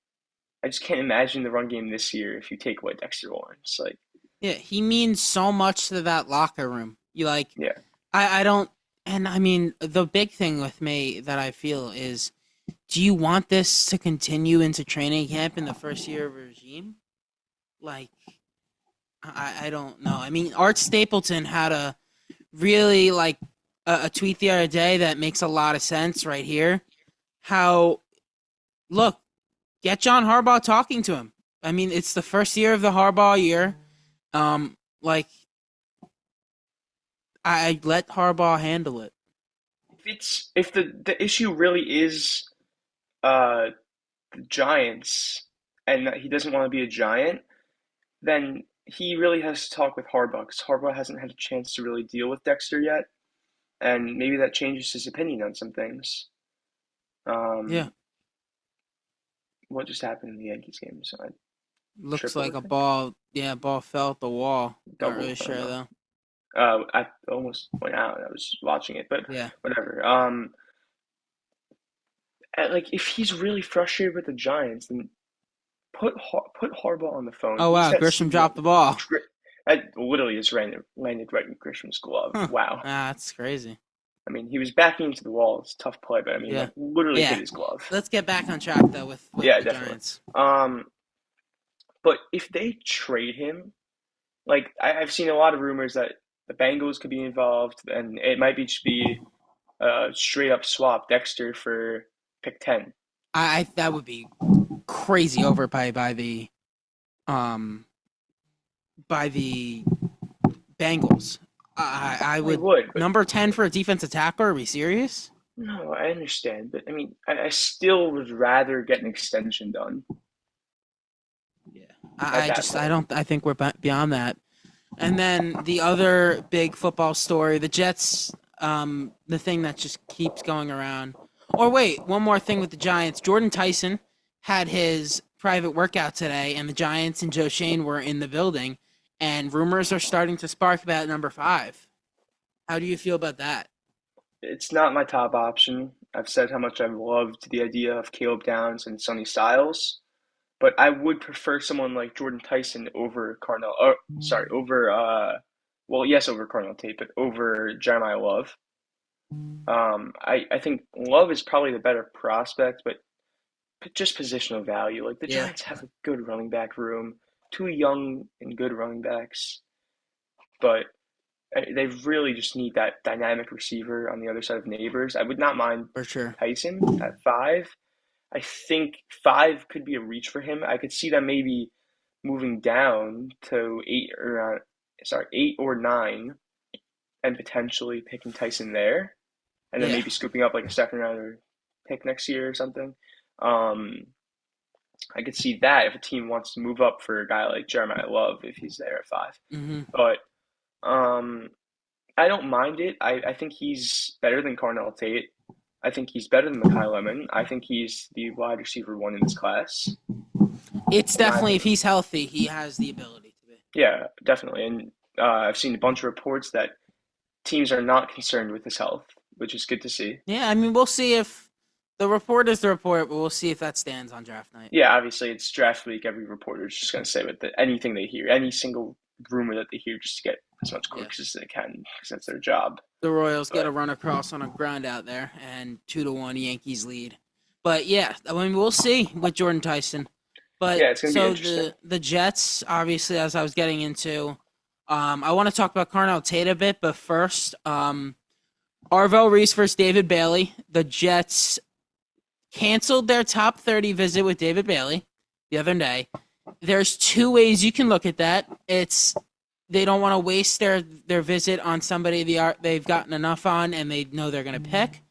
I just can't imagine the run game this year if you take away Dexter Lawrence. Like Yeah. He means so much to that locker room. You like, yeah, I don't, and I mean, the big thing with me that I feel is, do you want this to continue into training camp in the first year of regime? Like, I don't know. I mean, Art Stapleton had a really like a tweet the other day that makes a lot of sense right here. How look, get John Harbaugh talking to him. I mean, it's the first year of the Harbaugh year. Like I let Harbaugh handle it. if the issue really is uh the Giants and that he doesn't want to be a Giant, then he really has to talk with Harbaugh because Harbaugh hasn't had a chance to really deal with Dexter yet, and maybe that changes his opinion on some things. Yeah, Um, what just happened in the Yankees game? So I looks triple, like I a think, ball. Yeah, ball fell at the wall. Not double. really I don't sure know. though. I almost went out. I was watching it, but Yeah. whatever. Like if he's really frustrated with the Giants, then put Harbaugh on the phone. Oh He's wow, that Grisham CEO. dropped the ball. That literally just landed right in Grisham's glove. Huh. Wow. Ah, that's crazy. I mean, he was backing into the wall. It's a tough play, but I mean, Yeah. like literally hit Yeah. his glove. Let's get back on track though with Yeah, the definitely. Giants. But if they trade him, like I've seen a lot of rumors that the Bengals could be involved, and it might be just be a straight up swap Dexter for pick 10. I that would be crazy overpay um by the Bengals. I Well, he would would, but number 10 for a defensive tackle. Are we serious? no, I understand. But I mean, I still would rather get an extension done Yeah. at I that just I point. don't I think we're beyond that. And then the other big football story, the Jets, the thing that just keeps going around. Or wait, one more thing with the Giants. Jordan Tyson had his private workout today, and the Giants and Joe Shane were in the building, and rumors are starting to spark about number 5. How do you feel about that? It's not my top option. I've said how much I've loved the idea of Caleb Downs and Sonny Styles, but I would prefer someone like Jordan Tyson over over well, yes, over Cardinal Tate, but over Jeremiah Love. I think Love is probably the better prospect, but just positional value. Like the Yeah, Giants have a good running back room, two young and good running backs, but they really just need that dynamic receiver on the other side of Neighbors. I would not mind for sure. Tyson at five. I think five could be a reach for him. I could see them maybe moving down to eight or nine, and potentially picking Tyson there, and then Yeah, maybe scooping up like a second rounder pick next year or something. Um, I could see that if a team wants to move up for a guy like Jeremiah Love if he's there at five. hmm But um, I don't mind it. I think he's better than Carnell Tate. I think he's better than Makai Lemon. I think he's the wide receiver one in this class, it's in my definitely if opinion. he's healthy, he has the ability to be. Yeah, definitely. And I've seen a bunch of reports that teams are not concerned with his health, which is good to see. Yeah, I mean, we'll see if the report is the report, but we'll see if that stands on draft night. Yeah, obviously it's draft week. Every reporter is just going to say anything they hear, any single rumor that they hear, just to get as much Yeah, clicks as they can because that's their job. the Royals get But a run across on a ground out there, and 2-1 Yankees lead. But yeah, I mean, we'll see with Jordan Tyson. But yeah, it's going to be so interesting. the Jets, obviously, as I was getting into, I want to talk about Carnell Tate a bit, but first, Arvell Reese versus David Bailey. The Jets canceled their top 30 visit with David Bailey the other day. There's two ways you can look at that. It's they don't want to waste their visit on somebody they've gotten enough on and they know they're going to pick.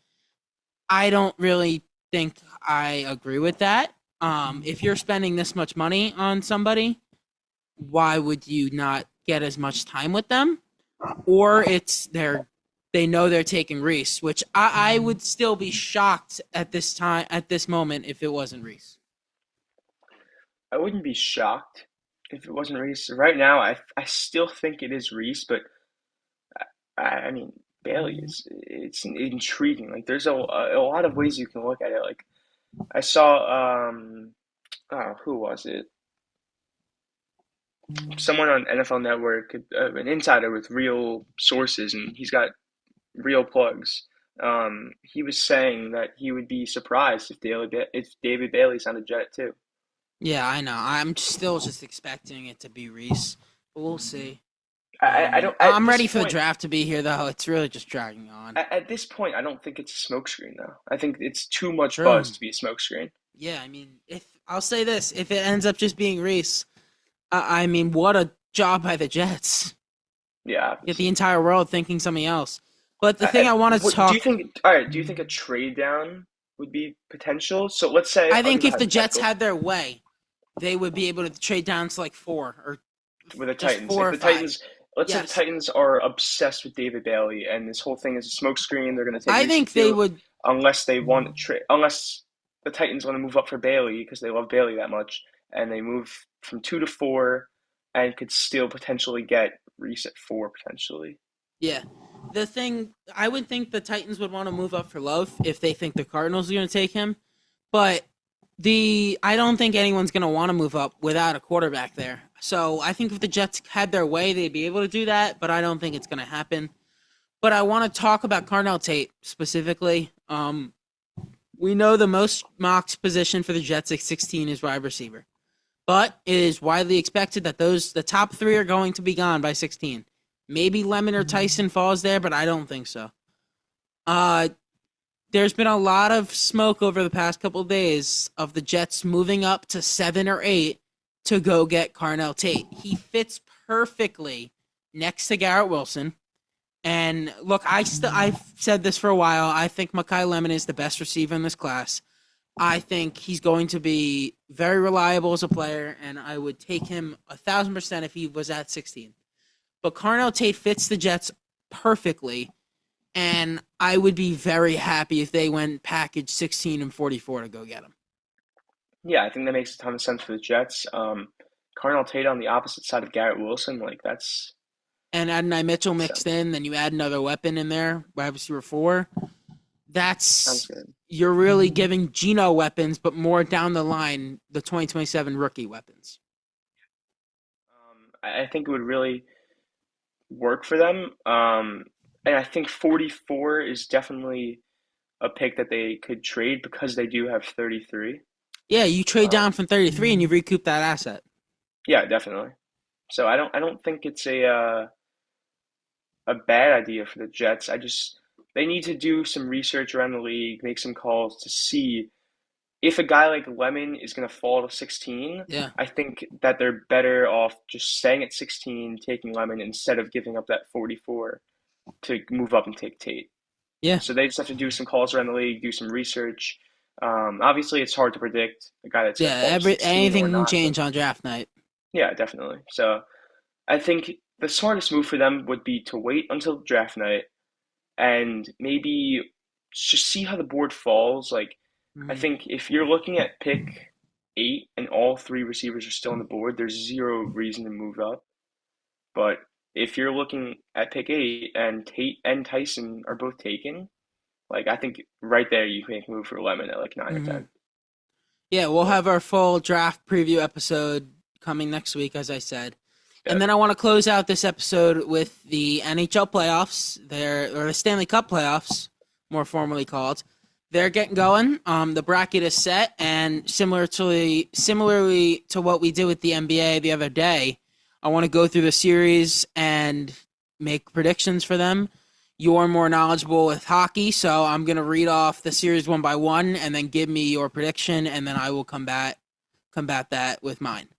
I don't really think I agree with that. If you're spending this much money on somebody, why would you not get as much time with them? Or they know they're taking Reese, which I would still be shocked at this moment if it wasn't Reese. I wouldn't be shocked if it wasn't Reese. Right now, I still think it is Reese, but I mean Bailey is it's intriguing. Like there's a lot of ways you can look at it. Like I saw oh, who was it? Someone on NFL Network, an insider with real sources, and he's got real plugs. He was saying that he would be surprised if David Bailey's on a Jet too. Yeah, I know. I'm still just expecting it to be Reese, but we'll see. I don't at I'm this ready for the point. draft to be here, though. It's really just dragging on. At this point, I don't think it's a smokescreen though. I think it's too much True. buzz to be a smokescreen. Yeah, I mean, if I'll say this, if it ends up just being Reese, I mean, what a job by the Jets. Yeah, Get the obviously. entire world thinking something else. But the thing I want to Do you talk, think? All right. Do you think a trade down would be potential? So let's say, I I'll think give a if the Jets hypothetical had their way, they would be able to trade down to like 4 or with the just Titans. 4 If or the 5. Titans, let's say the Yes, Titans are obsessed with David Bailey, and this whole thing is a smokescreen. They're going to take I Reese think they McField would. unless they want to trade. Unless the Titans want to move up for Bailey because they love Bailey that much, and they move from 2 to 4, and could still potentially get Reese at 4 potentially. Yeah. The thing, I would think the Titans would want to move up for Love if they think the Cardinals are going to take him. But I don't think anyone's going to want to move up without a quarterback there. So I think if the Jets had their way, they'd be able to do that. But I don't think it's going to happen. But I want to talk about Carnell Tate specifically. We know the most mocked position for the Jets at 16 is wide receiver. But it is widely expected that the top 3 are going to be gone by 16. Maybe Lemon or Tyson falls there, but I don't think so. Uh, there's been a lot of smoke over the past couple of days of the Jets moving up to 7 or 8 to go get Carnell Tate. He fits perfectly next to Garrett Wilson. And look, I've said this for a while. I think Makai Lemon is the best receiver in this class. I think he's going to be very reliable as a player, and I would take him 1,000% if he was at 16. But Carnell Tate fits the Jets perfectly, and I would be very happy if they went package 16 and 44 to go get him. Yeah, I think that makes a ton of sense for the Jets. Carnell Tate on the opposite side of Garrett Wilson, like that's And Adonai Mitchell makes mixed sense. in, then you add another weapon in there, wide receiver 4. Sounds That's good. you're really giving Geno weapons, but more down the line, the 2027 rookie weapons. I think it would really work for them. And I think 44 is definitely a pick that they could trade because they do have 33. Yeah, you trade down Um, from 33 and you recoup that asset. yeah, definitely. So I don't think it's a bad idea for the Jets. They need to do some research around the league, make some calls to see if a guy like Lemon is going to fall to 16. Yeah. I think that they're better off just staying at 16, taking Lemon instead of giving up that 44 to move up and take Tate. Yeah. So they just have to do some calls around the league, do some research. Obviously, it's hard to predict a guy that's going to Yeah, fall to 16 or anything can not, but change on draft night. yeah, definitely. So I think the smartest move for them would be to wait until draft night and maybe just see how the board falls. Like, I Mhm. think if you're looking at pick 8 and all three receivers are still on the board, there's zero reason to move up. But if you're looking at pick 8 and Tate and Tyson are both taken, like I think right there you can make a move for Lemon at like 9 or Mhm. 10. Yeah, we'll But have our full draft preview episode coming next week, as I said. yeah, And then I want to close out this episode with the NHL playoffs, or the Stanley Cup playoffs, more formally called. They're getting going. The bracket is set, and similarly to what we did with the NBA the other day, I want to go through the series and make predictions for them. You're more knowledgeable with hockey, so I'm going to read off the series one by one and then give me your prediction, and then I will combat that with mine.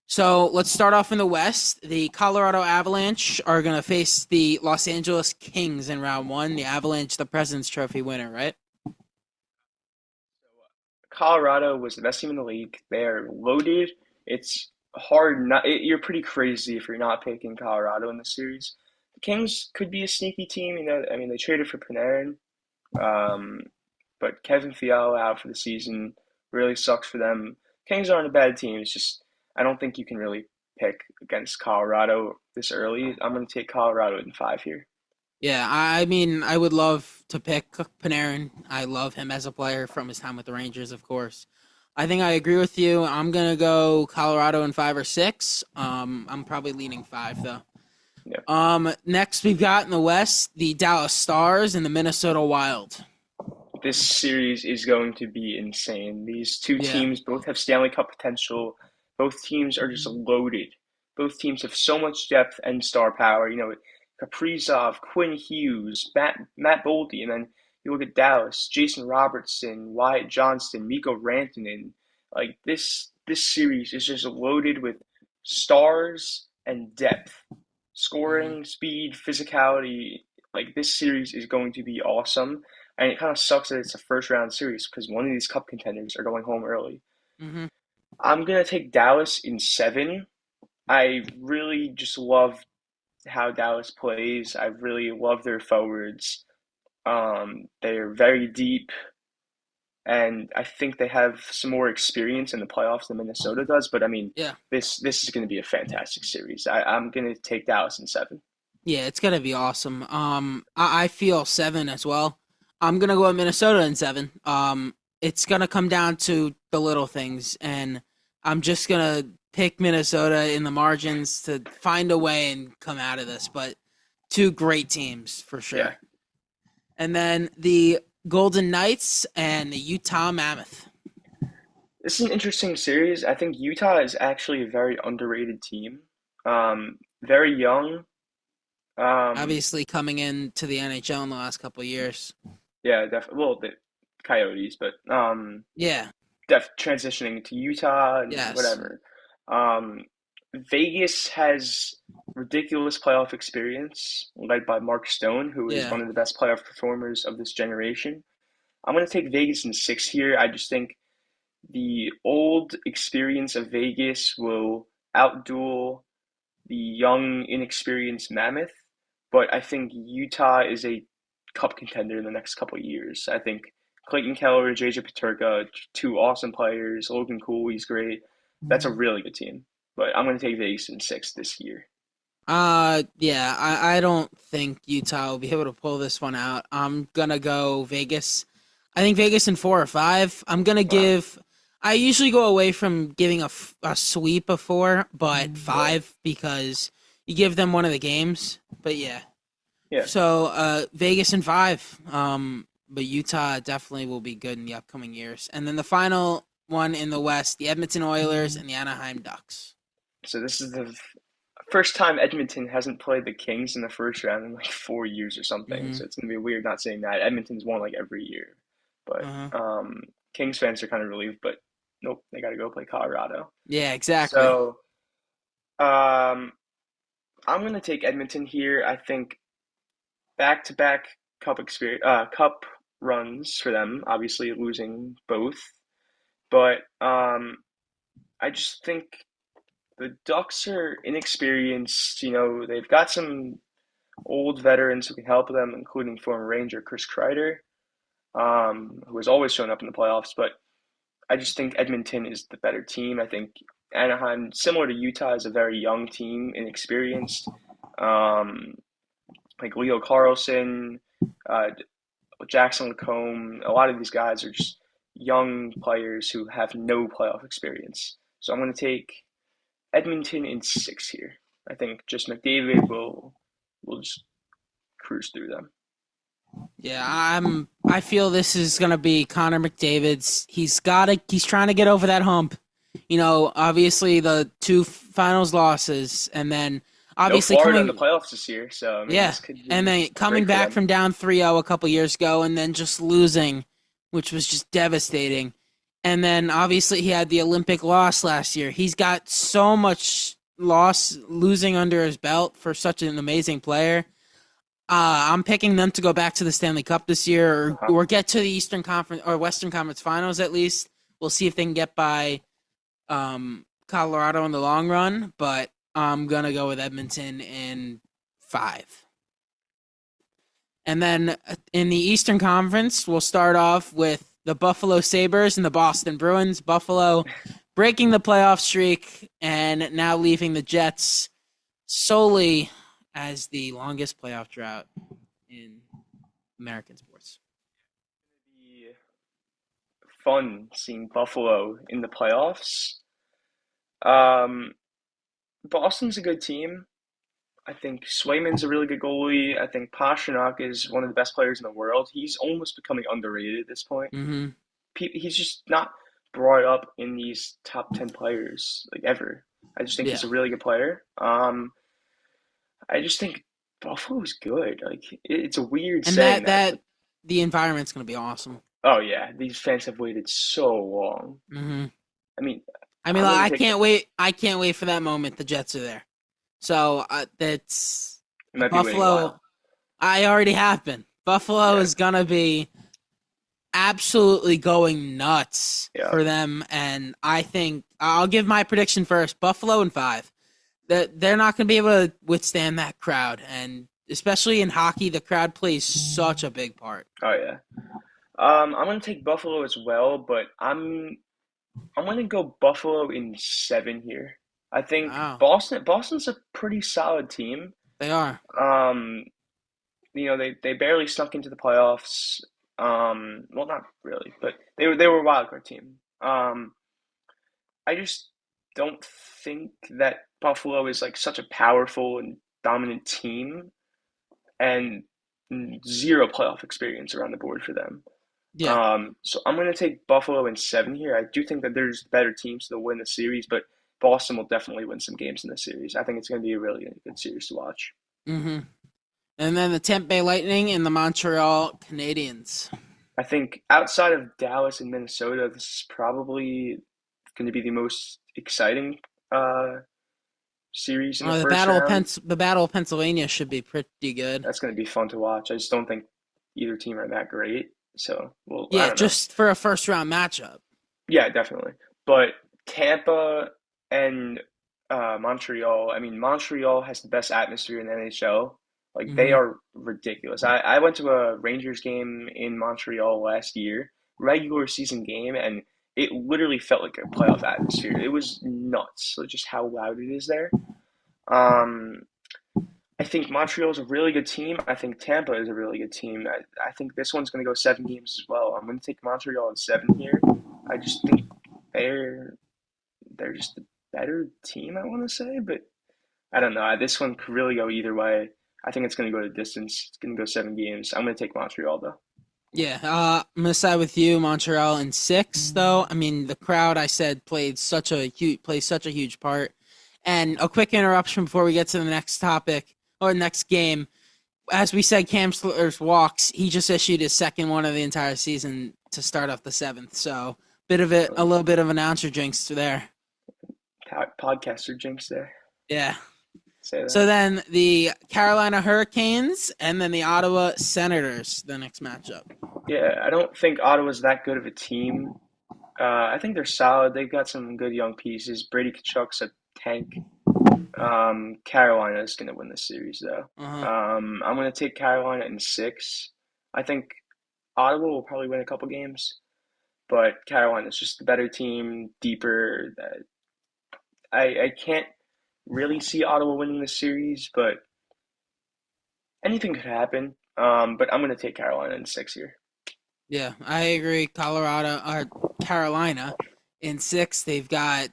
So let's start off in the West. The Colorado Avalanche are going to face the Los Angeles Kings in round one. The Avalanche, the President's Trophy winner, right? Colorado was the best team in the league. They're loaded. It's hard not. You're pretty crazy if you're not picking Colorado in the series. The Kings could be a sneaky team. I mean, they traded for Panarin, um, but Kevin Fiala out for the season really sucks for them. Kings aren't a bad team. It's just I don't think you can really pick against Colorado this early. I'm going to take Colorado in 5 here. Yeah, I mean, I would love to pick Panarin. I love him as a player from his time with the Rangers, of course. I think I agree with you. I'm gonna go Colorado in 5 or 6. I'm probably leaning 5 though. Yeah. Next we've got in the West the Dallas Stars and the Minnesota Wild. This series is going to be insane. These two Yeah. teams both have Stanley Cup potential. Both teams are just loaded. Both teams have so much depth and star power. Kaprizov, Quinn Hughes, Matt Boldy, and then you look at Dallas, Jason Robertson, Wyatt Johnston, Mikko Rantanen. Like this series is just loaded with stars and depth, Mm-hmm. scoring, speed, physicality. Like this series is going to be awesome. And it kind of sucks that it's a first round series because one of these cup contenders are going home early. Mm-hmm. I'm going to take Dallas in 7. I really just love how Dallas plays. I really love their forwards. They're very deep, and I think they have some more experience in the playoffs than Minnesota does. But I mean, Yeah. this is going to be a fantastic series. I'm going to take Dallas in 7. Yeah, it's gonna be awesome. I feel 7 as well. I'm gonna go with Minnesota in 7. It's gonna come down to the little things, and I'm just gonna pick Minnesota in the margins to find a way and come out of this. But two great teams for Yeah, sure. And then the Golden Knights and the Utah Mammoth. this is an interesting series. I think Utah is actually a very underrated team. Very young. Um, Obviously, coming into the NHL in the last couple of years. yeah, definitely. Well, the Coyotes, but Yeah. transitioning to Utah and Yes. whatever. Um, Vegas has ridiculous playoff experience, led by Mark Stone, who is Yeah. one of the best playoff performers of this generation. I'm going to take Vegas in 6 here. I just think the old experience of Vegas will outduel the young, inexperienced Mammoth, but I think Utah is a cup contender in the next couple of years. I think Clayton Keller, JJ Peterka, two awesome players. Logan Cool, he's great. That's a really good team. But I'm going to take Vegas in 6 this year. Yeah, I don't think Utah will be able to pull this one out. I'm gonna go Vegas. I think Vegas in 4 or 5. Wow. I usually go away from giving a sweep of 4, but Yeah. 5 because you give them one of the games. But yeah. Yeah. So Vegas in 5. But Utah definitely will be good in the upcoming years. And then the final one in the West, the Edmonton Oilers and the Anaheim Ducks. So this is the first time Edmonton hasn't played the Kings in the first round in like 4 years or something. Mm-hmm. So it's gonna be weird not saying that. Edmonton's won like every year, but Uh-huh. Kings fans are kind of relieved. But nope, they got to go play Colorado. Yeah, exactly. So um, I'm gonna take Edmonton here. I think back-to-back cup runs for them. Obviously losing both, but I just think the Ducks are inexperienced. They've got some old veterans who can help them, including former Ranger Chris Kreider, who has always shown up in the playoffs. But I just think Edmonton is the better team. I think Anaheim, similar to Utah, is a very young team, inexperienced. Um, like Leo Carlson, uh, Jackson Lacombe, a lot of these guys are just young players who have no playoff experience. So I'm going to take Edmonton in 6 here. I think just McDavid will just cruise through them. Yeah, I feel this is gonna be Connor McDavid's. He's trying to get over that hump. Obviously the two finals losses, and then No obviously Florida in the coming, playoffs this year, so I mean yeah, this could and be then coming great for back them. from down 3-0 a couple years ago, and then just losing, which was just devastating. And then obviously he had the Olympic loss last year. He's got so much losing under his belt for such an amazing player. I'm picking them to go back to the Stanley Cup this year, Uh-huh. or get to the Eastern Conference or Western Conference Finals at least. We'll see if they can get by Colorado in the long run, but I'm gonna go with Edmonton in 5. And then in the Eastern Conference, we'll start off with the Buffalo Sabres and the Boston Bruins. Buffalo breaking the playoff streak and now leaving the Jets solely as the longest playoff drought in American sports. Be fun seeing Buffalo in the playoffs. Um, Boston's a good team. I think Swayman's a really good goalie. I think Pastrnak is one of the best players in the world. He's almost becoming underrated at this point. Mm-hmm. He's just not brought up in these top 10 players like ever. I just think Yeah, he's a really good player. I just think Buffalo's good. Like it's a weird and saying that, but the environment's gonna be awesome. oh yeah, these fans have waited so long. Mm-hmm. I mean, I mean, I'm gonna I take can't wait. I can't wait for that moment. The Jets are there, so that's it might be waiting a Buffalo. while. I already have been. Buffalo Yeah, is gonna be absolutely going nuts yeah. for them, and I think I'll give my prediction first. Buffalo in 5. That they're not gonna be able to withstand that crowd, and especially in hockey, the crowd plays such a big part. Oh yeah. I'm gonna take Buffalo as well, but I'm gonna go Buffalo in 7 here. I think Wow, Boston's a pretty solid team. they are. Um, they barely snuck into the playoffs. Well, not really, but they were a wild card team. I just don't think that Buffalo is like such a powerful and dominant team, and zero playoff experience around the board for them. Yeah. So I'm going to take Buffalo in 7 here. I do think that there's better teams that will win the series, but Boston will definitely win some games in the series. I think it's going to be a really good series to watch. Mm-hmm. And then the Tampa Bay Lightning and the Montreal Canadiens. I think outside of Dallas and Minnesota, this is probably going to be the most exciting series in the first round. The Battle of Pennsylvania should be pretty good. That's going to be fun to watch. I just don't think either team are that great. So, well, I Yeah, don't know. just for a first round matchup. Yeah, definitely. But Tampa and Montreal, I mean, Montreal has the best atmosphere in the NHL. Like, they Mm-hmm. are ridiculous. I went to a Rangers game in Montreal last year, regular season game, and it literally felt like a playoff atmosphere. It was nuts, so just how loud it is there. Um, I think Montreal is a really good team. I think Tampa is a really good team. I think this one's going to go 7 games as well. I'm going to take Montreal in 7 here. I just think they're they're just a better team, I want to say, but I don't know. This one could really go either way. I think it's going to go to distance. It's going to go 7 games. I'm going to take Montreal though. Yeah, I'm gonna side with you, Montreal in 6. Though I mean, the crowd I said plays such a huge part. And a quick interruption before we get to the next topic or next game. As we said, Cam Slur's walks. He just issued his second one of the entire season to start off the 7th. So a little bit of announcer jinx there. Podcaster jinx there. Yeah. Say that. So then the Carolina Hurricanes and then the Ottawa Senators, the next matchup. Yeah, I don't think Ottawa's that good of a team. I think they're solid. They've got some good young pieces. Brady Tkachuk's a tank. Carolina is going to win this series, though. Uh-huh. I'm going to take Carolina in 6. I think Ottawa will probably win a couple games, but Carolina's just the better team, deeper. I can't really see Ottawa winning this series, but anything could happen. But I'm going to take Carolina in 6 here. Yeah, I agree. Carolina in 6. They've been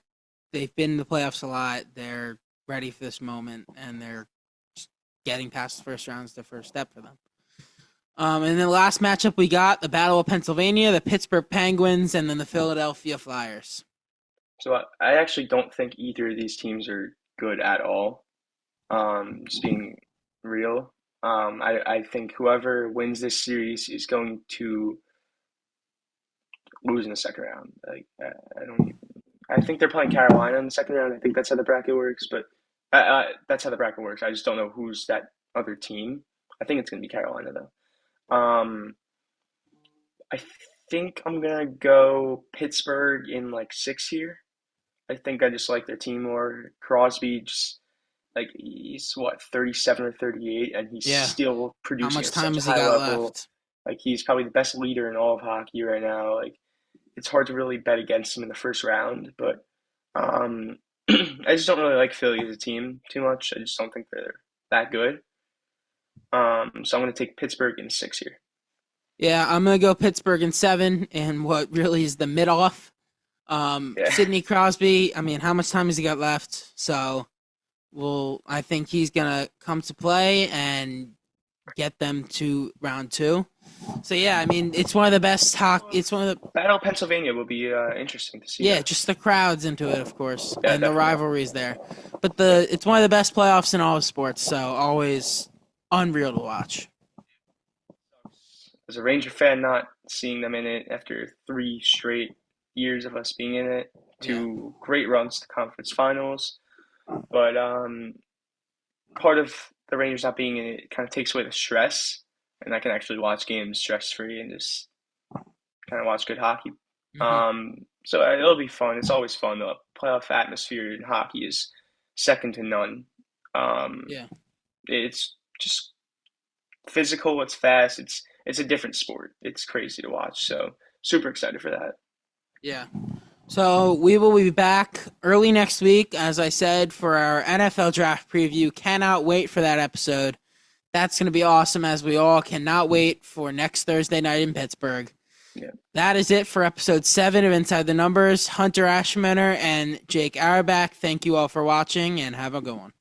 in the playoffs a lot. They're ready for this moment, and they're getting past the first round is the first step for them. And then the last matchup we got, the Battle of Pennsylvania, the Pittsburgh Penguins, and then the Philadelphia Flyers. So I actually don't think either of these teams are good at all. Just being real. I think whoever wins this series is going to lose in the second round. Like I don't even. I think they're playing Carolina in the second round. I think that's how the bracket works, but that's how the bracket works. I just don't know who's that other team. I think it's going to be Carolina though. I think I'm gonna go Pittsburgh in like 6 here. I think I just like their team more. Crosby just like he's what 37 or 38, and he's Yeah. still How producing much at time such has a he high got level. left? Like he's probably the best leader in all of hockey right now. Like it's hard to really bet against him in the first round, but I just don't really like Philly as a team too much. I just don't think they're that good. So I'm going to take Pittsburgh in 6 here. Yeah, I'm going to go Pittsburgh in 7, and what really is the mid-off. Yeah. Sidney Crosby, I mean, how much time has he got left? So, I think he's going to come to play and get them to round 2. So, yeah, I mean, it's one of the best it's one of the Battle of Pennsylvania will be interesting to see. Yeah, that. just the crowds into it, of course, Yeah, and the definitely. rivalries there. But it's one of the best playoffs in all of sports, so always unreal to watch. As a Ranger fan, not seeing them in it after 3 straight years of us being in it, 2 great runs to conference finals, but part of the Rangers not being in it kind of takes away the stress, and I can actually watch games stress free and just kind of watch good hockey. So it'll be fun. It's always fun. The playoff atmosphere in hockey is second to none. It's just physical. It's fast. It's a different sport. It's crazy to watch. So super excited for that. Yeah. So we will be back early next week, as I said, for our NFL draft preview. Cannot wait for that episode. That's going to be awesome, as we all cannot wait for next Thursday night in Pittsburgh. Yeah. That is it for episode 7 of Inside the Numbers. Hunter Aschenbrenner and Jake Auerbach, thank you all for watching, and have a good one.